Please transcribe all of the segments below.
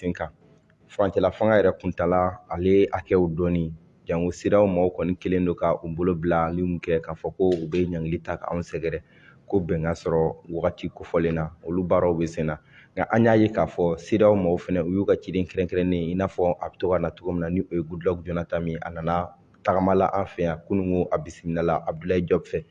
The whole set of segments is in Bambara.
ten kan furancɛla fanga yɛrɛ kuntala ale hakɛw dɔɔni jango siraw maaw kɔni kelen don ka u bolo bilali mun kɛ k'a fɔ ko u bɛ ɲangili ta k'anw sɛgɛrɛ ko bɛn ka sɔrɔ wagati kofɔlen na olu baaraw bɛ sen na nka an y'a ye k'a fɔ siraw maaw fɛnɛ u y'u ka ciden kɛrɛnkɛrɛnnen i n'a fɔ a bɛ to ka na cogo min na ni o ye Goodluck Jonathan min a nana tagamala an fɛ yan kunungo a bisimilala Abdulaye Diop fɛ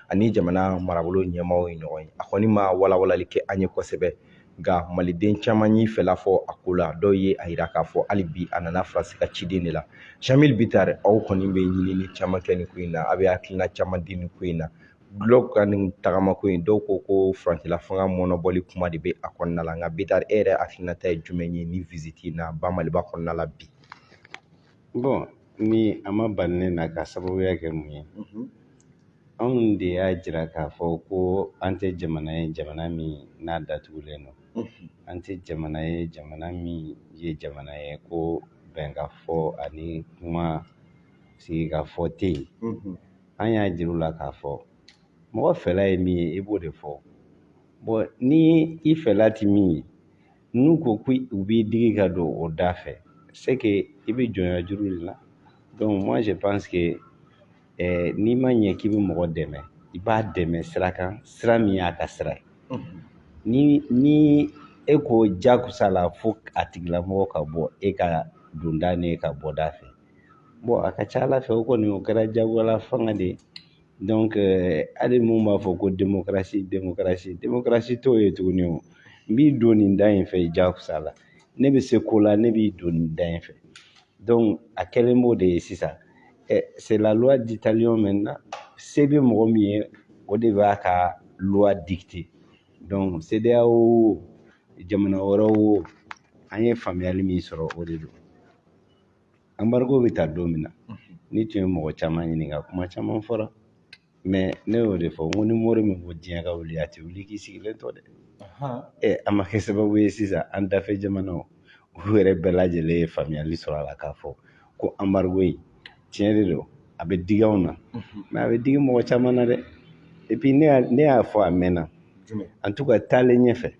ani jamana marabolo ɲɛmaaw ye ɲɔgɔn ye a kɔni ma walawalali kɛ an ye kosɛbɛ nka maliden caman y'i fɛla fɔ a ko la dɔw ye a yira k'a fɔ hali bi a nana Faransi ka ciden de la Jamil Bitar aw kɔni bɛ ɲinini caman kɛ nin ko in na a bɛ hakilina caman di nin ko in na Goodluck ka nin tagamako in dɔw ko furancɛla fanga mɔnɔbɔli kuma de bɛ a kɔnɔna la nka Bitar e yɛrɛ hakilinata ye jumɛn ye ni visite na ba Maliba kɔnɔna la bi bon ni a ma bali ne na ka sababuya kɛ mun ye anw de y'a jira k'a fɔ ko an tɛ jamana ye jamana min n'a datugulen don an tɛ jamana ye jamana min ye jamana ye ko bɛn ka fɔ ani kuma sigi ka fɔ tɛ yen an y'a jira u la k'a fɔ mɔgɔ fɛla ye min ye i b'o de fɔ bon ni i fɛla ti min ye n'u ko u b'i digi ka don o da fɛ c'est que i bɛ jɔnya juru de la donc moi je pense que n'i ma ɲɛ k'i bɛ mɔgɔ dɛmɛ i b'a dɛmɛ sira kan sira min y'a ka sira ye ni e ko jakusa la fo a tigilamɔgɔ ka bɔ e ka donda ni e ka bɔda fɛ bon a ka ca Ala fɛ o kɔni o kɛra jagoyala fanga de ye donc hali mun b'a fɔ ko démocratie t'o ye tuguni o n b'i don nin da in fɛ jakusa la ne bɛ se ko la ne b'i don nin da in fɛ donc a kɛlen b'o de ye sisan c'est la loi d'Italion maintenant se bɛ mɔgɔ min ye o de b'a ka loi dicter donc CEDEAO jamana wɛrɛw an ye faamuyali min sɔrɔ o de don embargo bɛ taa don min na ni tun ye mɔgɔ caman ɲininka kuma caman fɔra mais ne y'o de fɔ n ko ni mori min ko diɲɛ ka wuli a tɛ wuli k'i sigilen to dɛ a ma kɛ sababu ye sisan an dafɛ jamanaw u yɛrɛ bɛɛ lajɛlen ye faamuyali sɔrɔ a la k'a fɔ ko embargo in tiɲɛ de don a bɛ digi anw na mais a bɛ digi mɔgɔ caman na dɛ et puis ne y'a fɔ a mɛnna en tout cas taalen ɲɛfɛ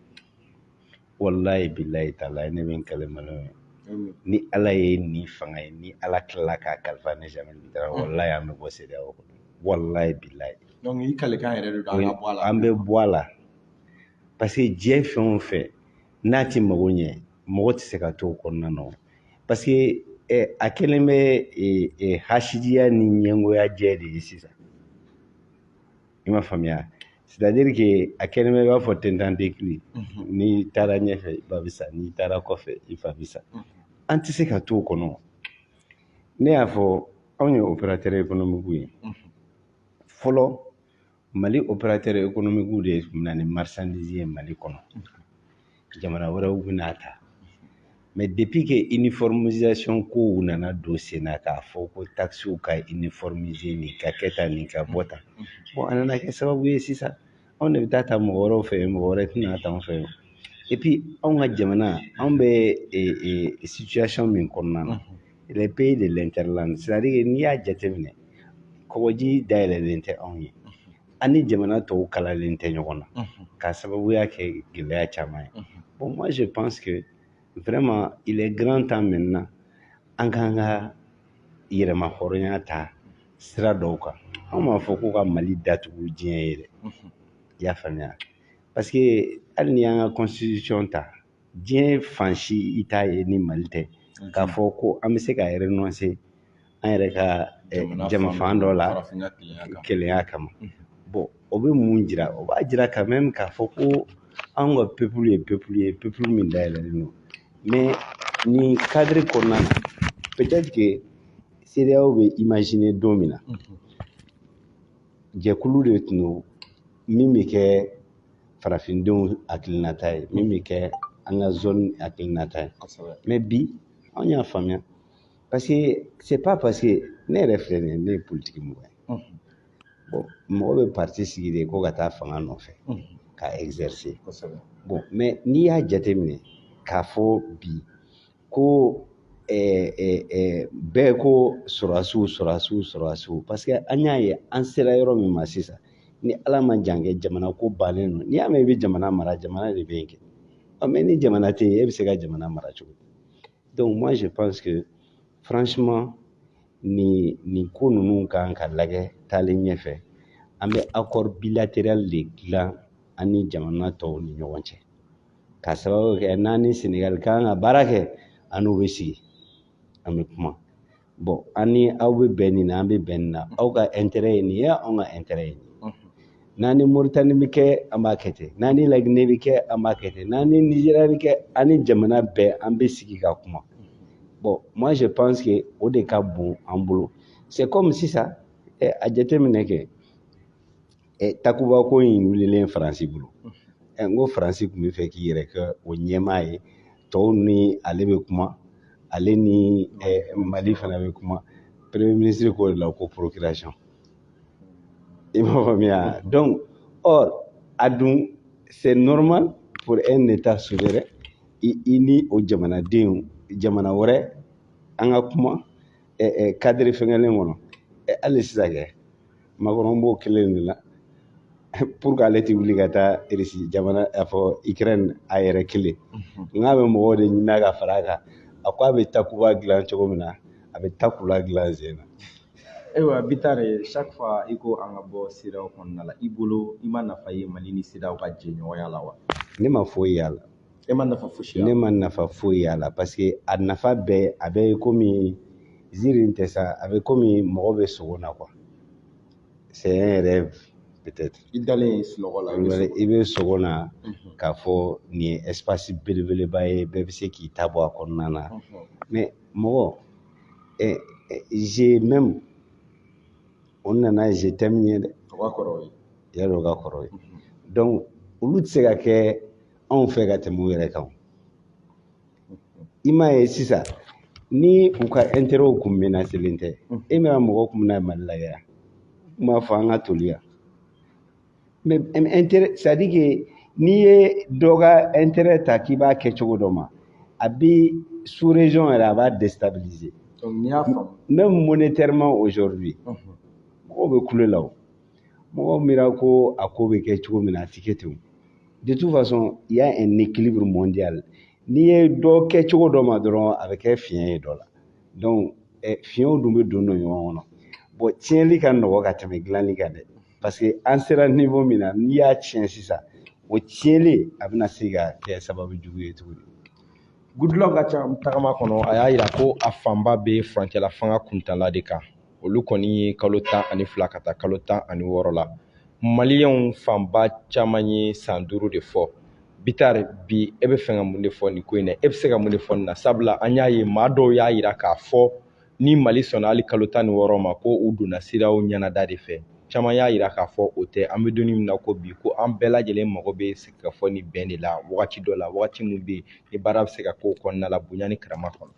wallahi billahi talahi ne bɛ n kale maliyɛnw ye ni Ala ye nin fanga ye ni Ala tilala k'a kalifa ne Jamil Bitar wallahi an bɛ bɔ CEDEAO kɔnɔ wallahi billahi donc i kalekan yɛrɛ de don an bɛ bɔ a la parce que diɲɛ fɛn o fɛn n'a ti mago ɲɛ mɔgɔ tɛ se ka to o kɔnɔna na parce que a kɛlen bɛ hasidiya ni ɲɛngoya jɛ de ye sisan i ma faamuya c'est-à-dire que a kɛlen bɛ i b'a fɔ tentant d'écrit n'i taara ɲɛfɛ i ba bɛ sa n'i taara kɔfɛ i fa bɛ sa an tɛ se ka to o kɔnɔ ne y'a fɔ anw ye opérateur économique ye fɔlɔ Mali opérateur économique de tun bɛ na ni marchandise ye Mali kɔnɔ jamana wɛrɛw bɛna ta mais depuis que uniformisation kow nana don sen na k'a fɔ ko taxes ka uniformiser nin ka kɛ tan nin ka bɔ tan bon a nana kɛ sababu ye sisan anw de bɛ taa mɔgɔ wɛrɛw fɛ mɔgɔ wɛrɛ tɛna ta anw fɛ et puis anw ka jamana anw bɛ situation min kɔnɔna na les pays de l'interland c'est-à-dire n'i y'a jateminɛ kɔgɔji dayɛlɛlen tɛ anw ye ani jamana tɔw kalalen tɛ ɲɔgɔn na k'a sababuya kɛ gɛlɛya caman ye bon moi je pense que vraiment il est grand temps maintenant an k'an ka yɛrɛma hɔrɔnya ta sira dɔw kan an m'a fɔ ko ka Mali datugu diɲɛ ye dɛ i y'a faamuya parce que hali ni y'an ka constitution ta diɲɛ fan si i t'a ye ni Mali tɛ k'a fɔ ko an bɛ se ka renoncer an yɛrɛ ka jamafan dɔ la kelenya kama bon o bɛ mun jira o b'a jira quand même k'a fɔ ko an ka peuple ye peuple min dayɛlɛlen don mais nin cadre kɔnɔna na peut-être que CEDEAO bɛ imaginer don min na jɛkulu de tun don min bɛ kɛ farafindenw hakilinata ye min bɛ kɛ an ka zone hakilinata ye mais bi anw y'a faamuya parce que c'est pas parce que ne yɛrɛ filɛ nin ye ne ye politique mɔgɔ ye bon mɔgɔ bɛ parti sigi de ko ka taa fanga nɔfɛ ka exercer bon mais n'i y'a jateminɛ k'a fɔ bi ko bɛɛ ko sɔrɔdasiw parce que an y'a ye an sera yɔrɔ min ma sisan ni Ala ma jan kɛ jamana ko bannen don n'i y'a mɛn i bɛ jamana mara jamana de bɛ yen kɛ Mais ni jamana te yen, e bɛ se ka jamana mara cogo di? Donc moi je pense que franchement ni ko ninnu kan ka lajɛ taalen ɲɛfɛ an bɛ accord bilatéral de dilan an ni jamana tɔw ni ɲɔgɔn cɛ ka sababu kɛ n'an ni Senegal kan ka baara kɛ an n'u bɛ sigi an bɛ kuma bon an ni aw bɛ bɛn nin na an bɛ bɛn nin na aw ka intérêt ye nin ye anw ka intérêt ye nin ye n'an ni Mauritanie bɛ kɛ an b'a kɛ ten n'an ni La Guinée bɛ kɛ an b'a kɛ ten n'an ni Nigeria bɛ kɛ an ni jamana bɛɛ an bɛ sigi ka kuma bon moi je pense que o de ka bon an bolo c'est comme sisan a jateminɛ kɛ takubako in wulilen Faransi bolo n ko Faransi tun bɛ fɛ k'i yɛrɛ kɛ o ɲɛmaa ye tɔw ni ale bɛ kuma ale ni Mali fana bɛ kuma premier ministre ko de la ko procuration i m'a faamuya donc or a dun c'est normal pour un état souverain i ni o jamanadenw jamana wɛrɛ an ka kuma cadre fɛngɛlen kɔnɔ hali sisan kɛ Macron b'o kelen de la pour que ale tɛ wuli ka taa Russie jamana a fɔ Ukraine a yɛrɛ kelen n'a bɛ mɔgɔw de ɲini ka fara a kan a ko a bɛ takuba dilan cogo min na a bɛ takula dilan sen na. Ayiwa Bitare chaque fois i ko an ka bɔ CEDEAO kɔnɔna la i bolo i ma nafa ye Mali ni CEDEAO ka jɛɲɔgɔnya la wa? Ne ma foyi y'a la. E ma nafa fosi y'a la? Ne ma nafa foyi y'a la parce que a nafa bɛɛ a bɛ komi ziiri tɛ sa a bɛ komi mɔgɔ bɛ sogo na quoi c'est un rêve peut-être. I dalen sunɔgɔ la i bɛ sogo na k'a fɔ nin ye espace belebeleba ye bɛɛ bɛ se k'i ta bɔ a kɔnɔna na mais mɔgɔ j'ai même o nana je t'aime ye dɛ o ka kɔrɔ ye yarɔ o ka kɔrɔ ye donc olu tɛ se ka kɛ anw fɛ ka tɛmɛ u yɛrɛ kan i m'a ye sisan ni u ka intérêt kun menacelen tɛ e bɛna mɔgɔ kun bɛna Mali lajɛ yan n b'a fɔ an ka toli yan mais intérêt c'est à dire que n'i ye dɔ ka intérêt ta k'i b'a kɛ cogo dɔ ma a bɛ sous région yɛrɛ a b'a déstabiliser donc n'i y'a faamu même monétairement aujourd'hui mɔgɔw bɛ kule la o mɔgɔw mira ko a ko bɛ kɛ cogo min na a tɛ kɛ ten de toute façon il y a un équilibre mondial n'i ye dɔ kɛ cogo dɔ ma dɔrɔn a bɛ kɛ fiɲɛ ye dɔ la donc fiɲɛw dun bɛ don ɲɔgɔn kɔnɔ bon tiɲɛli ka nɔgɔ ka tɛmɛ dilanli kan dɛ parce que an sera niveau min na n'i y'a tiɲɛ sisan o tiɲɛli a bɛna se ka kɛ sababu jugu ye tuguni. Goodluck ka ca tagama kɔnɔ a y'a jira ko a fanba bɛ furancɛla fanga kuntala de kan olu kɔni ye kalo 12 ka taa kalo 16 la maliyɛnw fanba caman ye san 5 de fɔ Bitare bi e bɛ fɛ ka mun de fɔ nin ko in na e bɛ se ka mun de fɔ nin na sabula an y'a ye maa dɔw y'a jira k'a fɔ ni Mali sɔnna hali kalo 16 ma ko u donna CEDEAO ɲɛnada de fɛ caman y'a jira k'a fɔ o tɛ an bɛ don min na ko bi ko an bɛɛ lajɛlen mago bɛ se ka fɔ ni bɛn de la wagati dɔ la wagati min bɛ yen ni baara bɛ se ka k'o kɔnɔna la bonya ni karama kɔnɔ.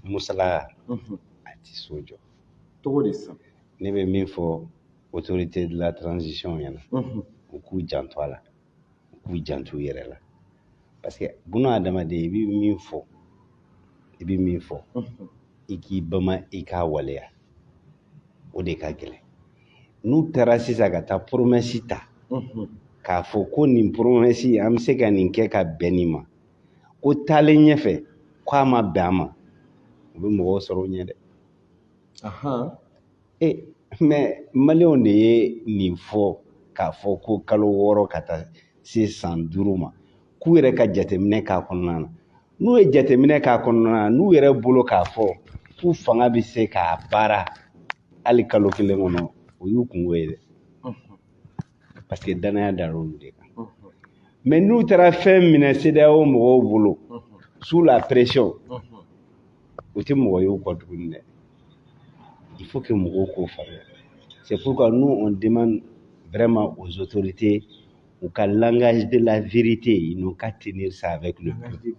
Musala a tɛ so jɔ. Cogo di sisan? Ne bɛ min fɔ autorité de la transition ɲɛna u k'u janto a la u k'u janto u yɛrɛ la parce que buna adamaden i bɛ min fɔ i k'i bama i k'a waleya o de ka gɛlɛn n'u taara sisan ka taa promesse ta k'a fɔ ko nin promesse an bɛ se ka nin kɛ ka bɛn nin ma ko taalen ɲɛfɛ k'a ma bɛn a ma u bɛ mɔgɔw sɔrɔ o ɲɛ dɛ mais maliyɛnw de ye nin fɔ k'a fɔ ko kalo 6 ka taa se san 5 ma k'u yɛrɛ ka jateminɛ k'a kɔnɔna na n'u ye jateminɛ k'a kɔnɔna na n'u yɛrɛ bolo k'a fɔ k'u fanga bɛ se k'a baara hali kalo 1 kɔnɔ o y'u kungo ye dɛ parce que danaya dara olu de kan mais n'u taara fɛn minɛ CEDEAO mɔgɔw bolo sous la pression o tɛ mɔgɔ ye u kɔ tuguni dɛ il faut que mɔgɔw k'o faamuya c'est pourquoi nous on demande vraiment aux autorités ou ka langage de la vérité ils n'ont qu'à tenir ça avec le peuple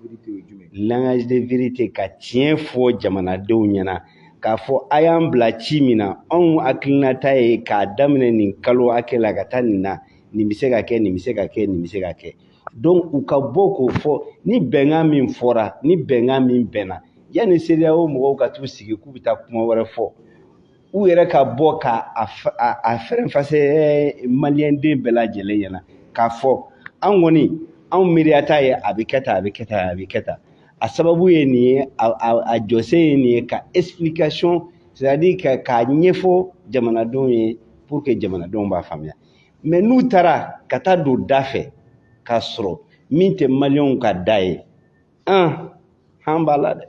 langage de vérité ka tiɲɛ fɔ jamanadenw ɲɛna k'a fɔ a y'an bila ci min na anw hakilinata ye k'a daminɛ nin kalo hakɛ la ka taa nin na nin bɛ se ka kɛ nin bɛ se ka kɛ nin bɛ se ka kɛ donc u ka bɔ k'o fɔ ni bɛnkan min fɔra ni bɛnkan min bɛnna yanni CEDEAO mɔgɔw ka t'u sigi k'u bɛ taa kuma wɛrɛ fɔ u yɛrɛ ka bɔ k'a fɛrɛnfase maliyɛnden bɛɛ lajɛlen ɲɛna k'a fɔ an kɔni anw miiriya t'a ye a bɛ kɛ tan a bɛ kɛ tan a bɛ kɛ tan a sababu ye nin ye a jɔse ye nin ye ka explication c'est-à-dire k'a ɲɛfɔ jamanadenw ye pour que jamanadenw b'a faamuya mais n'u taara ka taa don da fɛ k'a sɔrɔ min tɛ maliyɛnw ka da ye an b'a la dɛ.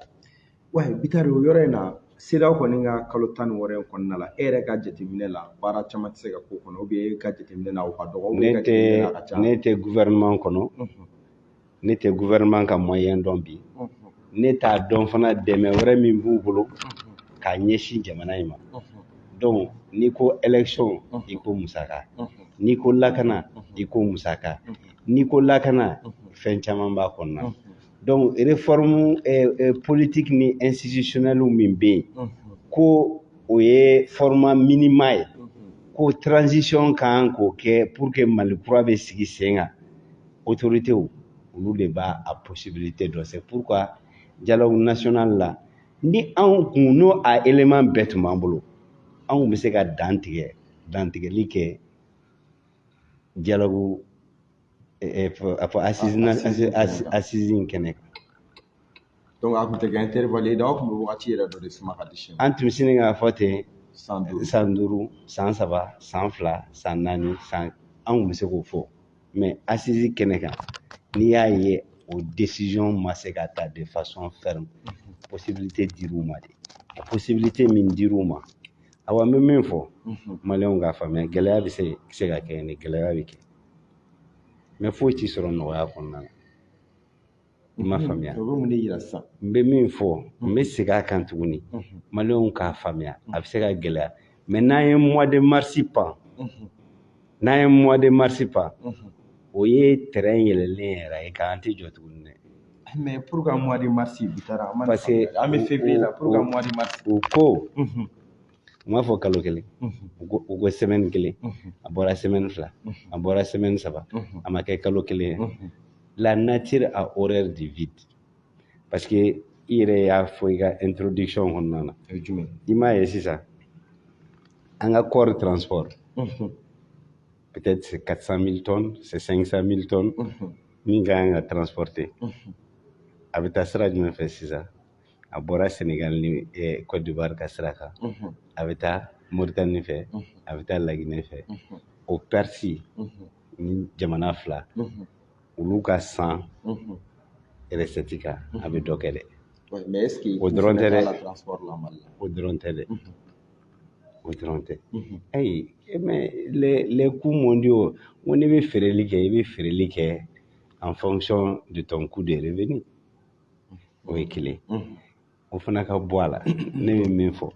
wa Bitari o yɔrɔ in na CEDEAO kɔni ka kalo 16 in kɔnɔna la e yɛrɛ ka jateminɛ la baara caman tɛ se ka k'o kɔnɔ ou bien e ka jateminɛ na o ka dɔgɔ ne tɛ gouvernement kɔnɔ ne tɛ gouvernement ka moyen dɔn bi ne t'a dɔn fana dɛmɛ wɛrɛ min b'u bolo k'a ɲɛsin jamana in ma donc n'i ko élection i ko musaka n'i ko lakana i ko musaka n'i ko lakana fɛn caman b'a kɔnɔna donc réforme politique ni institutionnelle min bɛ yen ko o ye format minima ye ko transition kan k'o kɛ pour que Mali kura bɛ sigi sen kan autorité olu de b'a a possibilité dɔn c'est pourquoi dialogue national la ni anw kun n'o a élément bɛɛ tun b'an bolo anw bɛ se ka dantigɛli kɛ dialogue assise in kɛnɛ kan. donc a tun tɛ kɛ intervalle aw tun bɛ wagati yɛrɛ dɔ de suma ka di sini an tun sini k'a fɔ ten san 5 san 3 san 2 san 4 san anw bɛ se k'o fɔ mais assise kɛnɛ kan n'i y'a ye o décision ma se ka ta de façon ferme possibilité dir'u ma de possibilité min dir'u ma awa n bɛ min fɔ maliyɛnw k'a faamuya gɛlɛya bɛ se ka kɛ ni gɛlɛya bɛ kɛ mais foyi t'i sɔrɔ nɔgɔya kɔnɔna na i ma faamuya n bɛ min fɔ n bɛ segin a kan tuguni maliyɛnw k'a faamuya a bɛ se ka gɛlɛya mais n'an ye mois de mars pan o ye terrain yɛlɛlen yɛrɛ ye k'an tɛ jɔ tuguni dɛ. mais pourquoi mois de mars Bitara parce que an bɛ février la pourquoi mois de mars u ko u m'a fɔ kalo kelen u ko semaine kelen a bɔra semaine 2 a bɔra semaine 3 a ma kɛ kalo kelen ye la nature a horreur du vide parce que i yɛrɛ y'a fɔ i ka introduction kɔnɔna na i m'a ye sisan an ka corps transport peut-être c'est 400 000 tonnes c'est 500 000 tonnes min ka kan ka transporter a bɛ taa sira jumɛn fɛ sisan a bɔra Sénégal ni Côte d'Ivoire ka sira kan a bɛ taa Mauritanie fɛ a bɛ taa Laginɛ fɛ o Persi ni jamana 2 olu ka san recette kan a bɛ dɔ kɛ dɛ o dɔrɔn tɛ dɛ o dɔrɔn tɛ ayi mais les coûts mondiaux ko n'i bɛ feereli kɛ i bɛ feereli kɛ en fonction de ton coût de revenu o ye kelen o fana ka bɔ a la ne bɛ min fɔ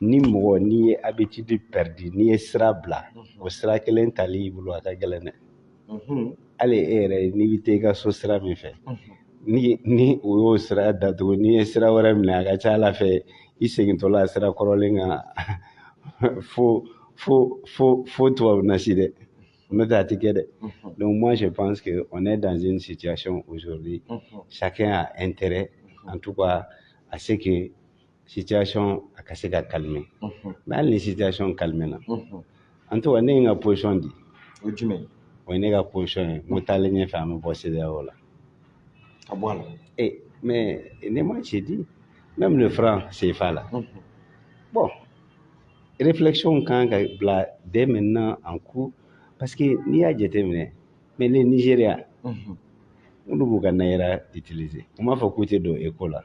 ni mɔgɔ n'i ye habitude perdu n'i ye sira bila o sira kelen tali i bolo a ka gɛlɛn dɛ hali e yɛrɛ n'i bɛ taa i ka so sira min fɛ ni o y'o sira datugu n'i ye sira wɛrɛ minɛ a ka ca ala fɛ i segintɔla sira kɔrɔlen kan fo tubabu nasi dɛ n'o tɛ a tɛ kɛ dɛ donc moi je pense que on est dans une situation aujourd'hui chacun a intérêt en tout cas à ce que situation a ka se ka calmer mais hali ni situation calmer na en tout cas ne ye n ka position di o jumɛn o ye ne ka position ye n ko taalen ɲɛfɛ an bɛ bɔ CEDEAO la ka bɔ a la mais ne m'a dit même le franc CFA là bon réflexion kan ka bila dès maintenant en cours parce que n'i y'a jateminɛ mais les Nigériens olu b'u ka naira utiliser u m'a fɔ k'u tɛ don éco la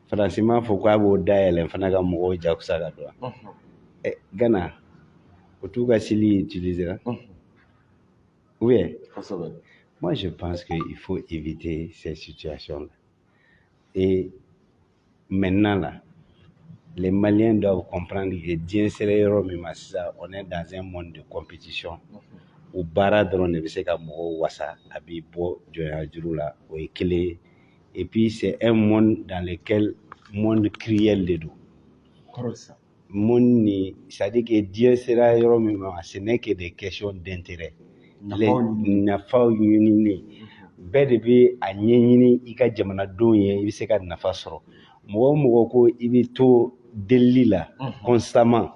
Faransi m'a fɔ k'a b'o dayɛlɛ fana ka mɔgɔw jakusa ka don Ghana o t'u ka sili utiliser ou bien moi je pense qu'il faut éviter ces situations là et maintenant là les Maliens doivent comprendre que diɲɛ sera yɔrɔ min ma sisan on est dans un monde de compétition o baara dɔrɔn de bɛ se ka mɔgɔw wasa a b'i bɔ jɔnya juru la o ye kelen ye et puis c'est un monde dans lequel monde cruel de don monde ni c'est-à-dire que diɲɛ sera yɔrɔ min ma ce n'est que des questions d'intérêt nafaw ɲinini bɛɛ de bɛ a ɲɛɲini i ka jamanadenw ye i bɛ se ka nafa sɔrɔ mɔgɔ o mɔgɔ ko i bɛ to delili la constamment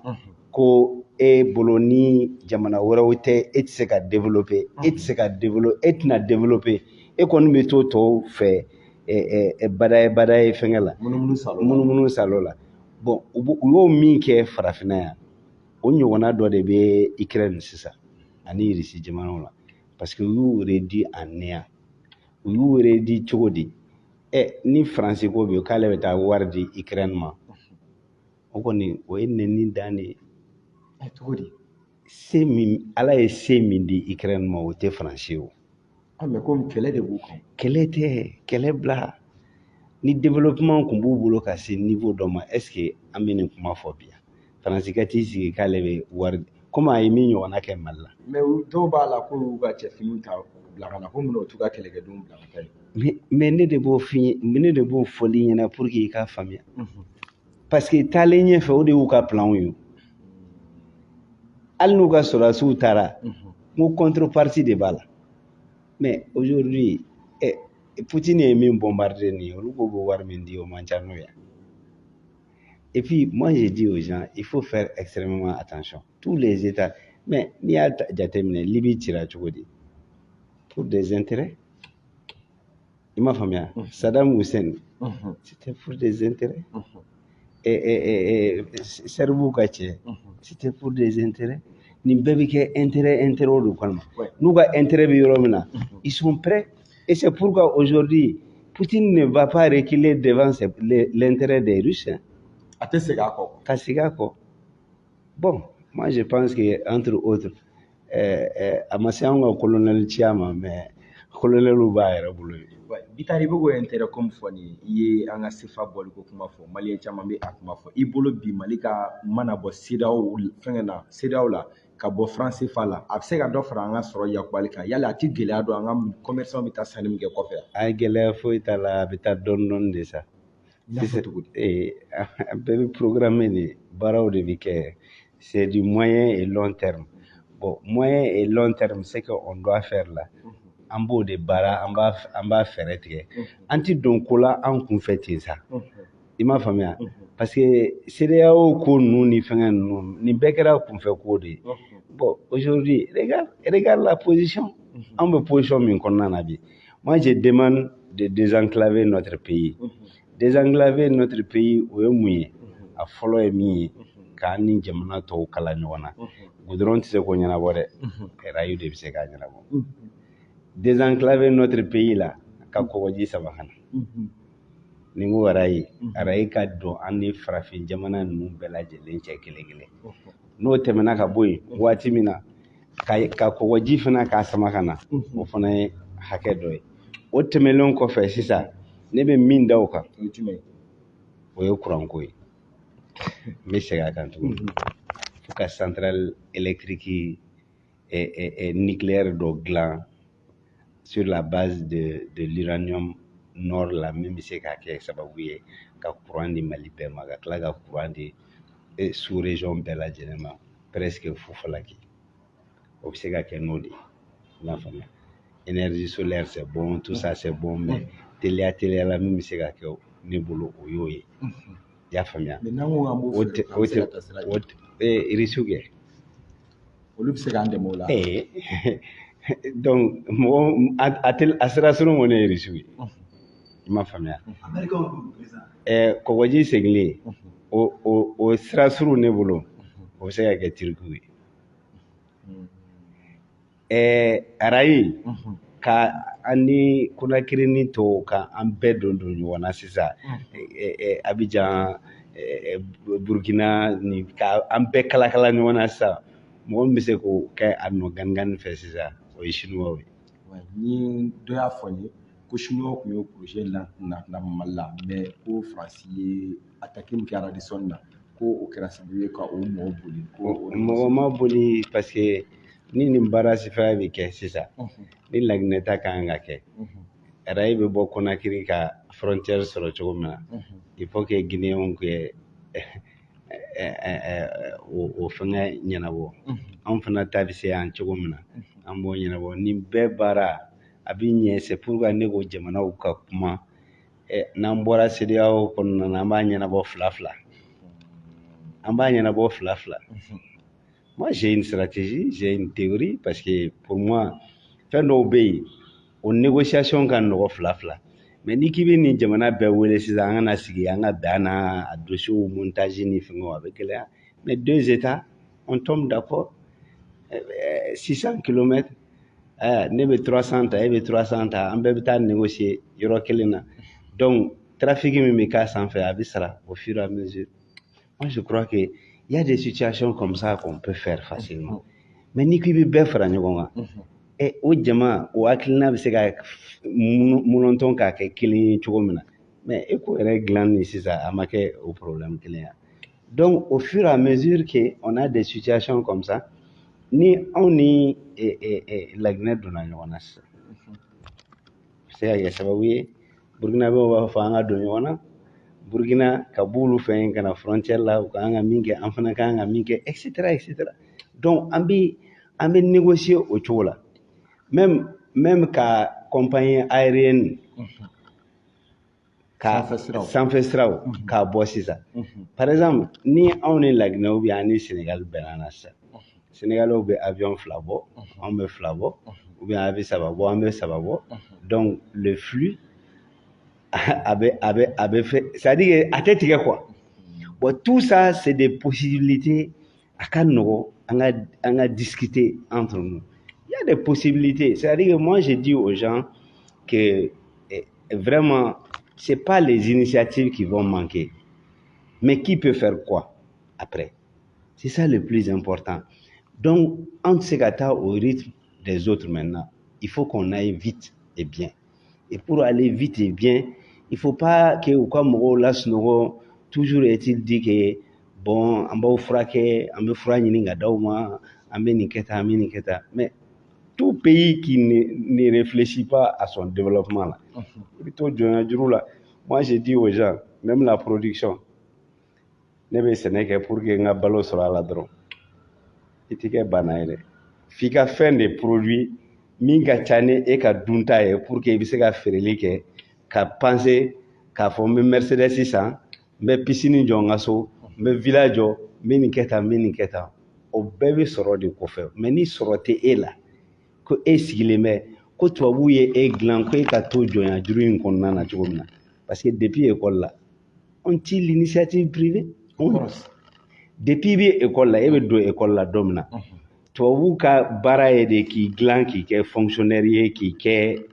ko e bolo ni jamana wɛrɛw tɛ e tɛ se ka développer e tɛ se ka développer e tɛna développer e kɔni bɛ to tɔw fɛ badaye fɛngɛ la munumunu salo la bon u y'o min kɛ farafinna yan o ɲɔgɔnna dɔ de bɛ Ukraine sisan ani Russie jamanaw la parce que u y'u réduit en néant u y'u réduit cogo di ni Faransi ko bi k'ale bɛ taa wari di Ukraine ma o kɔni o ye nɛni dan de ye cogo di se min Ala ye se min di Ukraine ma o tɛ Faransi ye o mais comme kɛlɛ de b'u kan kɛlɛ tɛ kɛlɛ bila ni développement tun b'u bolo ka se niveau dɔ ma est ce que an bɛ nin kuma fɔ bi yan Faransi ka t'i sigi k'ale bɛ wari komi a ye min ɲɔgɔnna kɛ Mali la mais dɔw b'a la k'olu ka cɛfiniw ta bila ka na ko munna u t'u ka kɛlɛkɛdenw bila ka taa yen mais ne de b'o fɔli ɲɛna pour que i k'a faamuya parce que taalen ɲɛfɛ o de y'u ka plan ye hali n'u ka sɔrɔdasiw taara n ko contrepartie de b'a la mais aujourd'hui Poutine ye min bombarder nin ye olu ko bɛ wari min di o man ca n'o ye et puis moi je dis aux gens il faut faire extrêmement attention tous les états mais n'i y'a jateminɛ Libye cira cogo di pour des intérêts i m'a faamuya Saddam Hussein c'était pour des intérêts Serbiw ka cɛ c'était pour des intérêts nin bɛɛ bɛ kɛ intérêt de kɔnɔ n'u ka intérêt bɛ yɔrɔ min na ils sont prêts et c'est pourquoi aujourd'hui Poutine ne va pas reculer devant l'intérêt des Russes a tɛ segin a kɔ ka segin a kɔ bon moi je pense que entre autres a ma se an ka colonel ciya ma mais colonelw b'a yɛrɛ bolo Bitari i bɛ k'o intérêt comme fɔ nin i ye an ka CFA bɔli ko kuma fɔ maliyɛn caman bɛ a kuma fɔ i bolo bi Mali ka mana bɔ CEDEAO la ka bɔ franc CFA la a bɛ se ka dɔ fara an ka sɔrɔ yakubali kan yali a tɛ gɛlɛya don an ka commerçants bɛ taa sanni min kɛ kɔfɛ a gɛlɛya foyi t'a la a bɛ taa dɔɔnin de sa a bɛɛ bɛ programme de baaraw de bɛ kɛ c'est du moyen et long terme bon moyen et long terme c'est que on doit faire là an b'o de baara an b'a fɛɛrɛ tigɛ an ti don ko la an kunfɛ ten sa i m'a faamuya parce que CEDEAO ko ninnu ni fɛngɛ ninnu nin bɛɛ kɛra kunfɛ ko de ye bon aujourd'hui regarde la position an bɛ position min kɔnɔna na bi moi je demande de désenclaver notre pays désenclaver notre pays o ye mun ye a fɔlɔ ye min ye k'an ni jamana tɔw kala ɲɔgɔn na goudron tɛ se k'o ɲɛnabɔ dɛ rayo de bɛ se k'a ɲɛnabɔ désenclaver notre pays la ka kɔgɔji sama ka na ni n ko arayi ka don an ni farafin jamana ninnu bɛɛ lajɛlen cɛ kelen kelen n'o tɛmɛna ka bɔ yen waati min na ka kɔgɔji fana k'a sama ka na o fana ye hakɛ dɔ ye o tɛmɛlen kɔfɛ sisan ne bɛ min da o kan o ye kuranko ye n bɛ segin a kan tuguni fo ka centrale électrique nucléaire dɔ dilan sur la base de l'uranium nord la min bɛ se ka kɛ sababu ye ka courant di Mali bɛɛ ma ka tila ka courant di sous région bɛɛ lajɛlen ma presque Fufalaki o bɛ se ka kɛ n'o de ye i m'a faamuya énergie solaire c'est bon tout ça c'est bon mais teliya la min bɛ se ka kɛ ne bolo o y'o ye i y'a faamuya o tɛ irisiw kɛ olu bɛ se k'an dɛmɛ o la donc mɔgɔ a sera surun kɔni ye irisiw ye i m'a faamuya kɔgɔji segilen o sira surun ne bolo o bɛ se ka kɛ tirikiw ye arayi ka an ni Conakry ni tɔw ka an bɛɛ don ɲɔgɔn na sisan Abidjan Burkina ni ka an bɛɛ kala ɲɔgɔn na sisan mɔgɔ min bɛ se k'o kɛ a nɔ ganigani fɛ sisan o ye chinois ye ni dɔ y'a fɔ n ye ko chinois tun y'o projet na Mali la mais ko Faransi ye attaque min kɛ Radisson na ko o kɛra sababu ye ka o mɔgɔ boli mɔgɔ ma boli parce que ni nin baara sifaya bɛ kɛ sisan ni Laginɛta kan ka kɛ arayi bɛ bɔ Conakry ka frontière sɔrɔ cogo min na il faut que Guinéens kɛ o fɛngɛ ɲɛnabɔ anw fana ta bɛ se yan cogo min na an b'o ɲɛnabɔ nin bɛɛ baara a bɛ ɲɛ c'est pourquoi ne ko jamanaw ka kuma n'an bɔra CEDEAO kɔnɔna na an b'a ɲɛnabɔ fila fila Moi, j'ai une stratégie, j'ai une théorie, parce que pour moi, faire nos pays, aux négociations quand nous fla. Mais ni qui vient ni jamana be wele sisan na sigi anga dana a dossier au montage ni fingo avec là. Mais deux États, on tombe d'accord. 600 km, ne be 300 ta, e be 300 ta, an bɛɛ bɛ taa négocier yɔrɔ kelen na. Donc, trafic min bɛ k'a sanfɛ a bɛ sara au fur et à mesure. Moi, je crois que il y a des situations comme ça qu'on peut faire facilement. Mais ni k'i bɛ bɛɛ fara ɲɔgɔn kan. O jama o hakilina bɛ se ka munɔntɔn k'a kɛ kelen ye cogo min na. Mais e ko yɛrɛ dilan ni sisan a ma kɛ o problème kelen ya. Donc, au fur et à mesure que on a des situations comme ça, ni anw ni Laginɛ donna ɲɔgɔn na sisan. Se ka kɛ sababu ye Burkinabɛw b'a fɔ an ka don ɲɔgɔn na. Burkina ka b'olu fɛ yen ka na frontière la u ka kan ka min kɛ an fana ka kan ka min kɛ etc. Donc an bɛ négocier o cogo la. Même ka compagnie aérienne ka sanfɛ siraw k'a bɔ sisan. Par exemple ni anw ni Laginɛ ou bien an ni Sénégal bɛnna na sisan. Sénégalais bɛ avion 2 bɔ, anw bɛ 2 bɔ, ou bien a bɛ 3 bɔ, an bɛ 3 bɔ. Donc le flux a bɛ fait, c'est-à-dire a tɛ tigɛ quoi. Bon, tout ça c'est des possibilités à ka nɔgɔ an ka discuter entre nous. Il y a des possibilités, c'est-à-dire que moi je dis aux gens que vraiment c'est pas les initiatives qui vont manquer, mais qui peut faire quoi après. C'est ça le plus important. Donc, entre ces gars au rythme des autres maintenant, il faut qu'on aille vite et bien. Et pour aller vite et bien, il ne faut pas que, comme toujours est-il dit que, bon, on va fraquer, on va mais tout pays qui ne réfléchit pas à son développement, là, moi je dis aux gens, même la production, ne bɛ sɛnɛ kɛ pour que n ka balo sɔrɔ a la dɔrɔn i tɛ kɛ bana ye dɛ f'i ka fɛn de produit min ka ca ni e ka dunta ye pour que i bɛ se ka feereli kɛ ka penser k'a fɔ n bɛ Mercedes san n bɛ piscine jɔ n ka so n bɛ villa jɔ n bɛ nin kɛ tan n bɛ nin kɛ tan o bɛɛ bɛ sɔrɔ de kɔfɛ mais ni sɔrɔ tɛ e la ko e sigilen bɛ ko tubabuw ye e dilan ko e ka to jɔnya juru in kɔnɔna na cogo min na parce que depuis école la on tire l'initiative privée. Depuis bi école la e bɛ don école la don min na tubabuw ka baara ye de k'i dilan k'i kɛ fonctionnaire ye k'i kɛ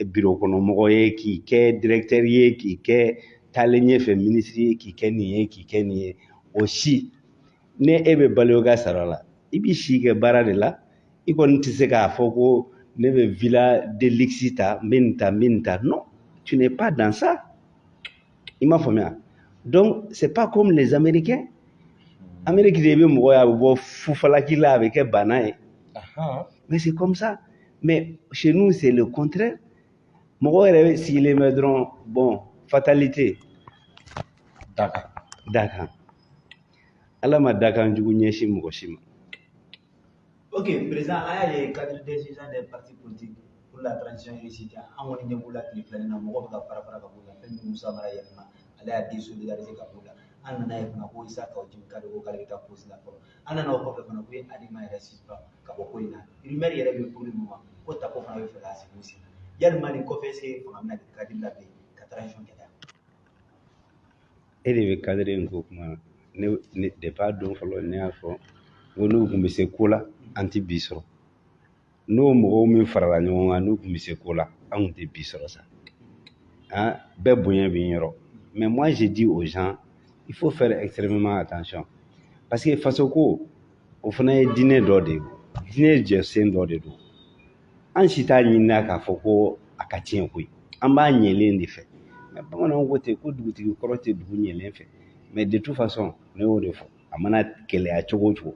bureau kɔnɔmɔgɔ ye k'i kɛ directeur ye k'i kɛ taalen ɲɛfɛ ministre ye k'i kɛ nin ye k'i kɛ nin ye o si ne e bɛ balo ka sara la i b'i si kɛ baara de la i kɔni tɛ se k'a fɔ ko ne bɛ villa de luxe ta n bɛ nin ta non tu n'es pas dans ça i m'a faamuya donc c'est pas comme les Américains. Amérique de bɛ mɔgɔ ye a bɛ bɔ fufalaki la a bɛ kɛ bana ye mais c'est comme ça mais chez nous c'est le contraire mɔgɔ yɛrɛ sigilen bɛ dɔrɔn bon fatalité dakan ala ma dakan jugu ɲɛsin mɔgɔ si ma. Ok, président, il y a cadre décision des partis politiques pour la transition réussie. On a une boule qui fait un mot de para ka boula, fait nous sommes à yelma, aller à désolidariser ka boula. On a une boule ça quand tu cadre au calita pose la porte. On a un peu de boule, anima et raciste pas, kabokoina. Il m'a dit pour le moment, quand tu as pas fait la sécurité. Il y a le mal confessé pour amener le cadre de la vie, la transition qui est là. Et le cadre de l'engouement, ne pas donc falloir ne faire. Nous nous se cola anti bisro. Nous nous farala ɲɔgɔn nous nous se cola anti bisro ça. Hein, bɛɛ bonya bɛ yɔrɔ. Mais moi je dis aux gens, il faut faire extrêmement attention parce que faso ko o fana ye diinɛ dɔ de ye. Diinɛ jɛsen dɔ de don. An si t'a ɲinina k'a fɔ ko a ka tiɲɛ koyi. An b'a ɲɛlen de fɛ. Mais bamananw ko ten ko dugutigi kɔrɔ tɛ dugu ɲɛlen fɛ. Mais de toute façon ne y'o de fɔ. A mana gɛlɛya cogo o cogo.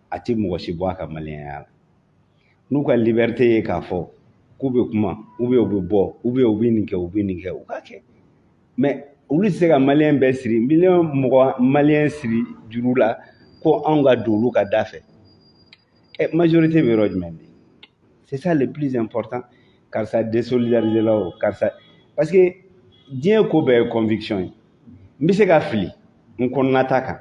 A tɛ mɔgɔ si bɔ a ka maliyɛnya la n'u ka liberté ye k'a fɔ k'u bɛ kuma ou bien u bɛ bɔ ou bien u bɛ nin kɛ u bɛ nin kɛ u k'a kɛ mais olu tɛ se ka maliyɛn bɛɛ siri miliyɔn mɔgɔ maliyɛn siri juru la ko anw ka don olu ka da fɛ majorité bɛ yɔrɔ jumɛn bi c'est ça le plus important karisa désolidariser la o karisa parce que diɲɛ ko bɛɛ ye conviction ye n bɛ se ka fili n kɔnɔnata kan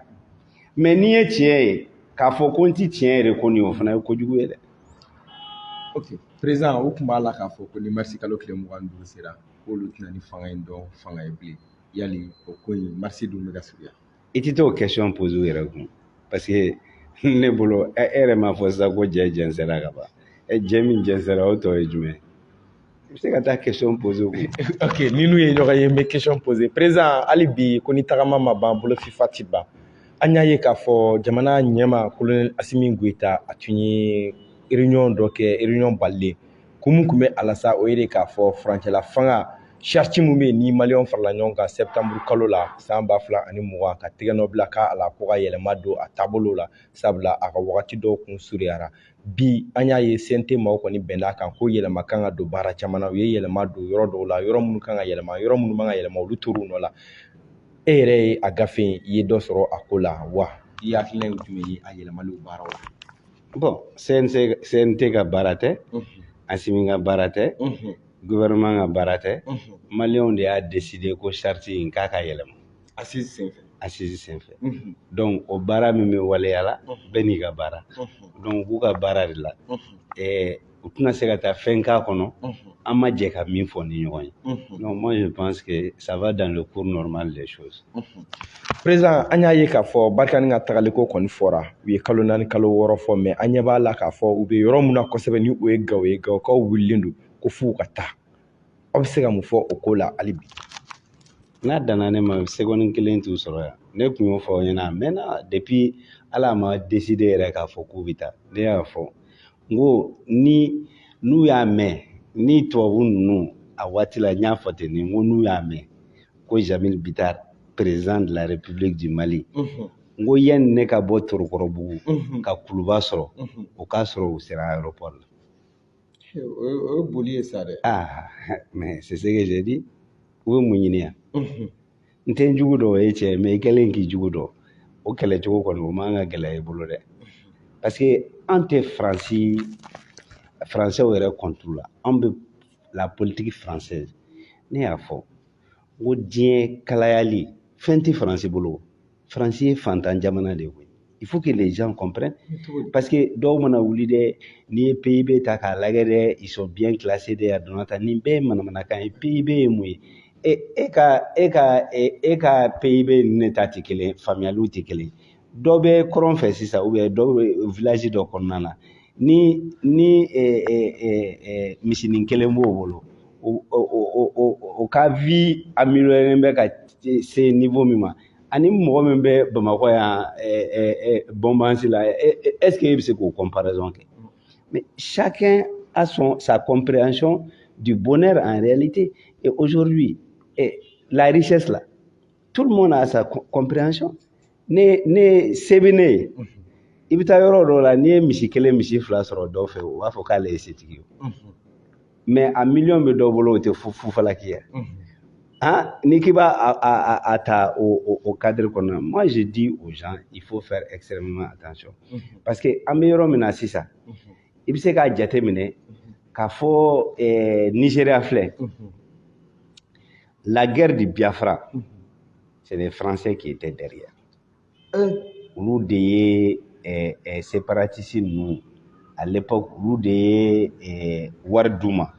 mais n'i ye tiɲɛ ye k'a fɔ ko n ti tiɲɛ yɛrɛ ko nin o fana ye kojugu ye dɛ. Ok, président o tun b'a la k'a fɔ ko ni marisi kalo tile 25 sera k'olu tɛna ni fanga in dɔn fanga ye bilen yali o ko in marisi dun bɛ ka surunya. I tɛ t'o question poser u yɛrɛ kun parce que ne bolo e yɛrɛ m'a fɔ sisan ko jɛ jɛnsɛnra ka ban jɛ min jɛnsɛnra o tɔ ye jumɛn i bɛ se ka taa question poser u kun. Ok, ni n'u ye ɲɔgɔn ye n bɛ question poser président hali bi ko ni tagama ma ban bolo fifa ti ban an y'a ye k'a fɔ jamana ɲɛma colonel Asimi Goïta a tun ye réunion dɔ kɛ réunion balilen kun min tun bɛ a la sa o ye de k'a fɔ furancɛla fanga charte min bɛ yen ni maliyɛnw farala ɲɔgɔn kan septembre kalo la san 2020 ka tɛgɛ nɔ bila k'a la ko ka yɛlɛma don a taabolo la sabula a ka wagati dɔw kun surunyara bi an y'a ye CNT maaw kɔni bɛnna kan ko yɛlɛma kan ka don baara caman na u ye yɛlɛma don yɔrɔ dɔw la yɔrɔ minnu kan ka yɛlɛma yɔrɔ minnu man ka yɛlɛma olu tor'u nɔ la e yɛrɛ ye a gafe in i ye dɔ sɔrɔ a ko la wa i hakilina ye jumɛn ye a yɛlɛmaliw baaraw la. Bon CNT ka baara tɛ Asimi ka baara tɛ gouvernement ka baara tɛ maliyɛnw de y'a décider ko charte in k'a ka yɛlɛma assise senfɛ donc o baara min bɛ waleya la bɛɛ n'i ka baara donc u b'u ka baara de la u tɛna se ka taa fɛn k'a kɔnɔ an ma jɛ ka min fɔ ni ɲɔgɔn ye donc moi je pense que ça va dans le cours normal des choses. Président an y'a ye k'a fɔ Barikani ka tagaliko kɔni fɔra u ye kalo 4 kalo 6 fɔ mais an ɲɛ b'a la k'a fɔ u bɛ yɔrɔ min na kosɛbɛ ni o ye Gawo ye Gawokaw wulilen don ko f'u ka taa aw bɛ se ka mun fɔ o ko la hali bi. N'a danna ne ma seconde kelen t'u sɔrɔ yan ne tun y'o fɔ aw ɲɛna maintenant depuis ala ma décider yɛrɛ k'a fɔ k'u bɛ taa ne y'a fɔ n ko ni n'u y'a mɛn ni tubabu ninnu a waati la n y'a fɔ ten n ko n'u y'a mɛn ko Jamil Bitar président de la République du Mali n ko yanni ne ka bɔ Torokɔrɔbugu ka Kuluba sɔrɔ o k'a sɔrɔ u sera aéroport la. O ye boli ye sa dɛ. Ah mais c'est ce que j'ai dit u bɛ mun ɲini yan n tɛ n jugu dɔn o ye tiɲɛ mais i kɛlen k'i jugu dɔn o kɛlɛcogo kɔni o man ka gɛlɛya i bolo dɛ parce que an tɛ français yɛrɛ contre la an bɛ la politique française ne y'a fɔ n ko diɲɛ kalayali fɛn tɛ France bolo France ye fantan jamana de ye il faut que les gens comprennent parce que dɔw mana wuli dɛ n'i ye PIB ta k'a lajɛ dɛ ils sont bien classés dɛ a donna tan nin bɛɛ ye manamanakan ye PIB ye mun ye e ka PIB ne ta tɛ kelen faamuyaliw tɛ kelen dɔ bɛ kɔrɔn fɛ sisan ou bien dɔ bɛ village dɔ kɔnɔna na ni misinin kelen b'o bolo o ka vie amélioré bɛ ka se niveau min ma ani mɔgɔ min bɛ Bamakɔ yan Bonbansi la est-ce que e bɛ se k'o comparaison kɛ mais chacun a sa compréhension du bonheur en réalité et aujourd'hui la richesse là tout le monde a sa compréhension ne se bɛ ne ye i bɛ taa yɔrɔ dɔw la n'i ye misi kelen misi fila sɔrɔ dɔw fɛ o b'a fɔ k'ale ye setigi ye mais a million bɛ dɔw bolo o tɛ fufalaki ye n'i k'i b'a ta o cadre kɔnɔ moi je dis aux gens il faut faire extrêmement attention parce que an bɛ yɔrɔ min na sisan i bɛ se k'a jate minɛ k'a fɔ Nigeria filɛ la guerre du Biafra c'est les Français qui étaient derrière olu de ye séparatiste ninnu à l'époque olu de ye wari d'u ma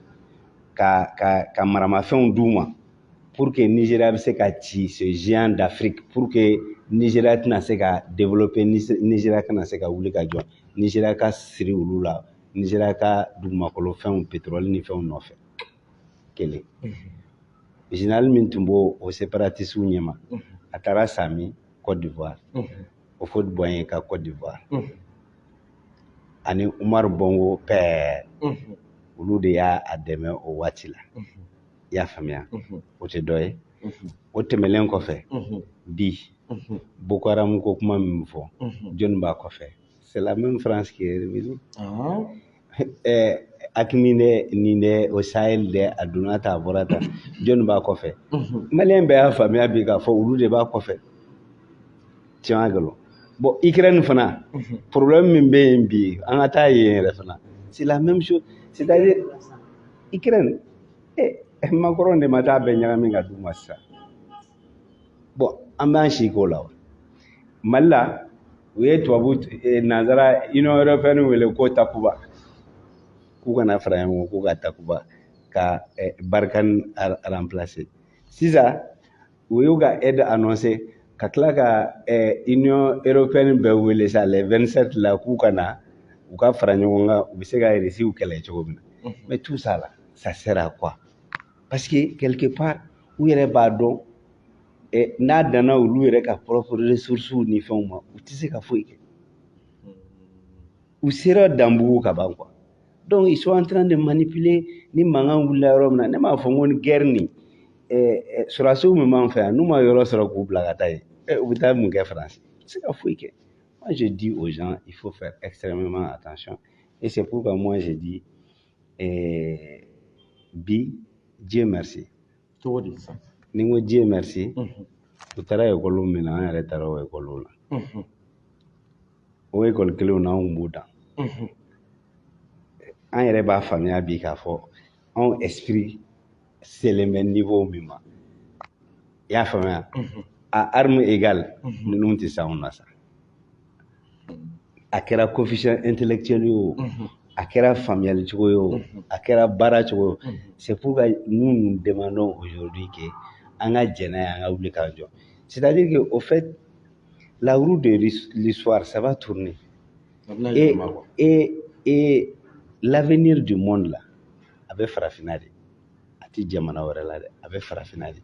ka maramafɛnw d'u ma pour que Nigeria bɛ se ka ci ce géant d'Afrique pour que Nigeria tɛna se ka développer Nigeria kana se ka wuli ka jɔ Nigeria ka siri olu la Nigeria ka dugumakolo fɛnw pétrole ni fɛnw nɔfɛ kelen général min tun b'o séparatiste ɲɛma a taara Sami Côte d'Ivoire Houphouët-Boigny ka Côte d'Ivoire ani Umar Bongo père olu de y'a dɛmɛ o waati la i y'a faamuya o tɛ dɔ ye o tɛmɛlen kɔfɛ bi Boko Haram ko kuma min fɔ jɔnni b'a kɔfɛ c'est la même France qui est revenue Hakimi nin dɛ o Sahel dɛ a donna tan a bɔra tan jɔnni b'a kɔfɛ maliyɛn bɛɛ y'a faamuya bi k'a fɔ olu de b'a kɔfɛ tiɲɛ ka gɛlɛn bon Ukraine fana problème min bɛ yen bi an ka taa yen yɛrɛ fana c'est la même chose c'est-à-dire Ukraine Macron de ma taa bɛɛ ɲagami ka d'u ma sisan bon an b'an si k'o la Mali la u ye tubabu nanzara union européenne wele ko takuba k'u kana fara ɲɔgɔn k'u ka takuba ka Barkhane remplacer sisan u y'u ka aide annoncé ka tila ka union européenne bɛɛ wele sa les 27 la k'u kana u ka fara ɲɔgɔn kan u bɛ se ka Russie kɛlɛ cogo min na mais tout ça là ça sert à quoi parce que quelque part u yɛrɛ b'a dɔn n'a danna olu yɛrɛ ka propre ressources ni fɛnw ma u tɛ se ka foyi kɛ u sera danbugu ka ban quoi donc ils sont en train de manipuler ni mankan wulila yɔrɔ min na ne m'a fɔ n ko ni guerre ni sɔrɔdasiw min b'an fɛ yan n'u ma yɔrɔ sɔrɔ k'u bila ka taa yen u bɛ taa mun kɛ France u tɛ se ka foyi kɛ moi je dis aux gens il faut faire extrêmement attention et c'est pourquoi moi je dis bi Dieu merci cogo di sa ni n ko Dieu merci u taara école min na an yɛrɛ taara o école la o école kelenw na anw b'u dan an yɛrɛ b'a faamuya bi k'a fɔ anw esprit selen bɛ niveau min ma i y'a faamuya à arme égale ninnu tɛ se anw na sa a kɛra coefficient intellectuel ye o a kɛra faamuyali cogo ye o a kɛra baara cogo ye o c'est pourquoi nous demandons aujourd'hui que an ka jɛn n'a ye an ka wuli k'an jɔ c'est-à-dire que au fait la roue de l'histoire ça va tourner et l'avenir du monde là a bɛ farafinna de a tɛ jamana wɛrɛ la dɛ a bɛ farafinna de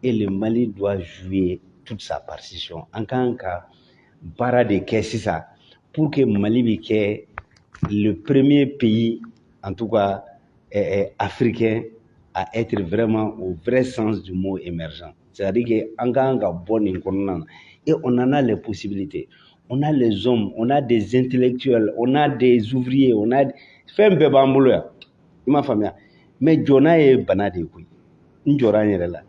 et le Mali doit jouer toute sa partition an kan ka baara de kɛ sisan pour que Mali bɛ kɛ le premier pays en tout cas africain à être vraiment au vrai sens du mot émergent c'est-à-dire que an kan ka bɔ nin kɔnɔna na et on en a les possibilités on a les hommes on a des intellectuels on a des ouvriers on a fɛn bɛɛ b'an bolo yan i m'a faamuya mais jɔna ye bana de ye koyi n jɔra n yɛrɛ la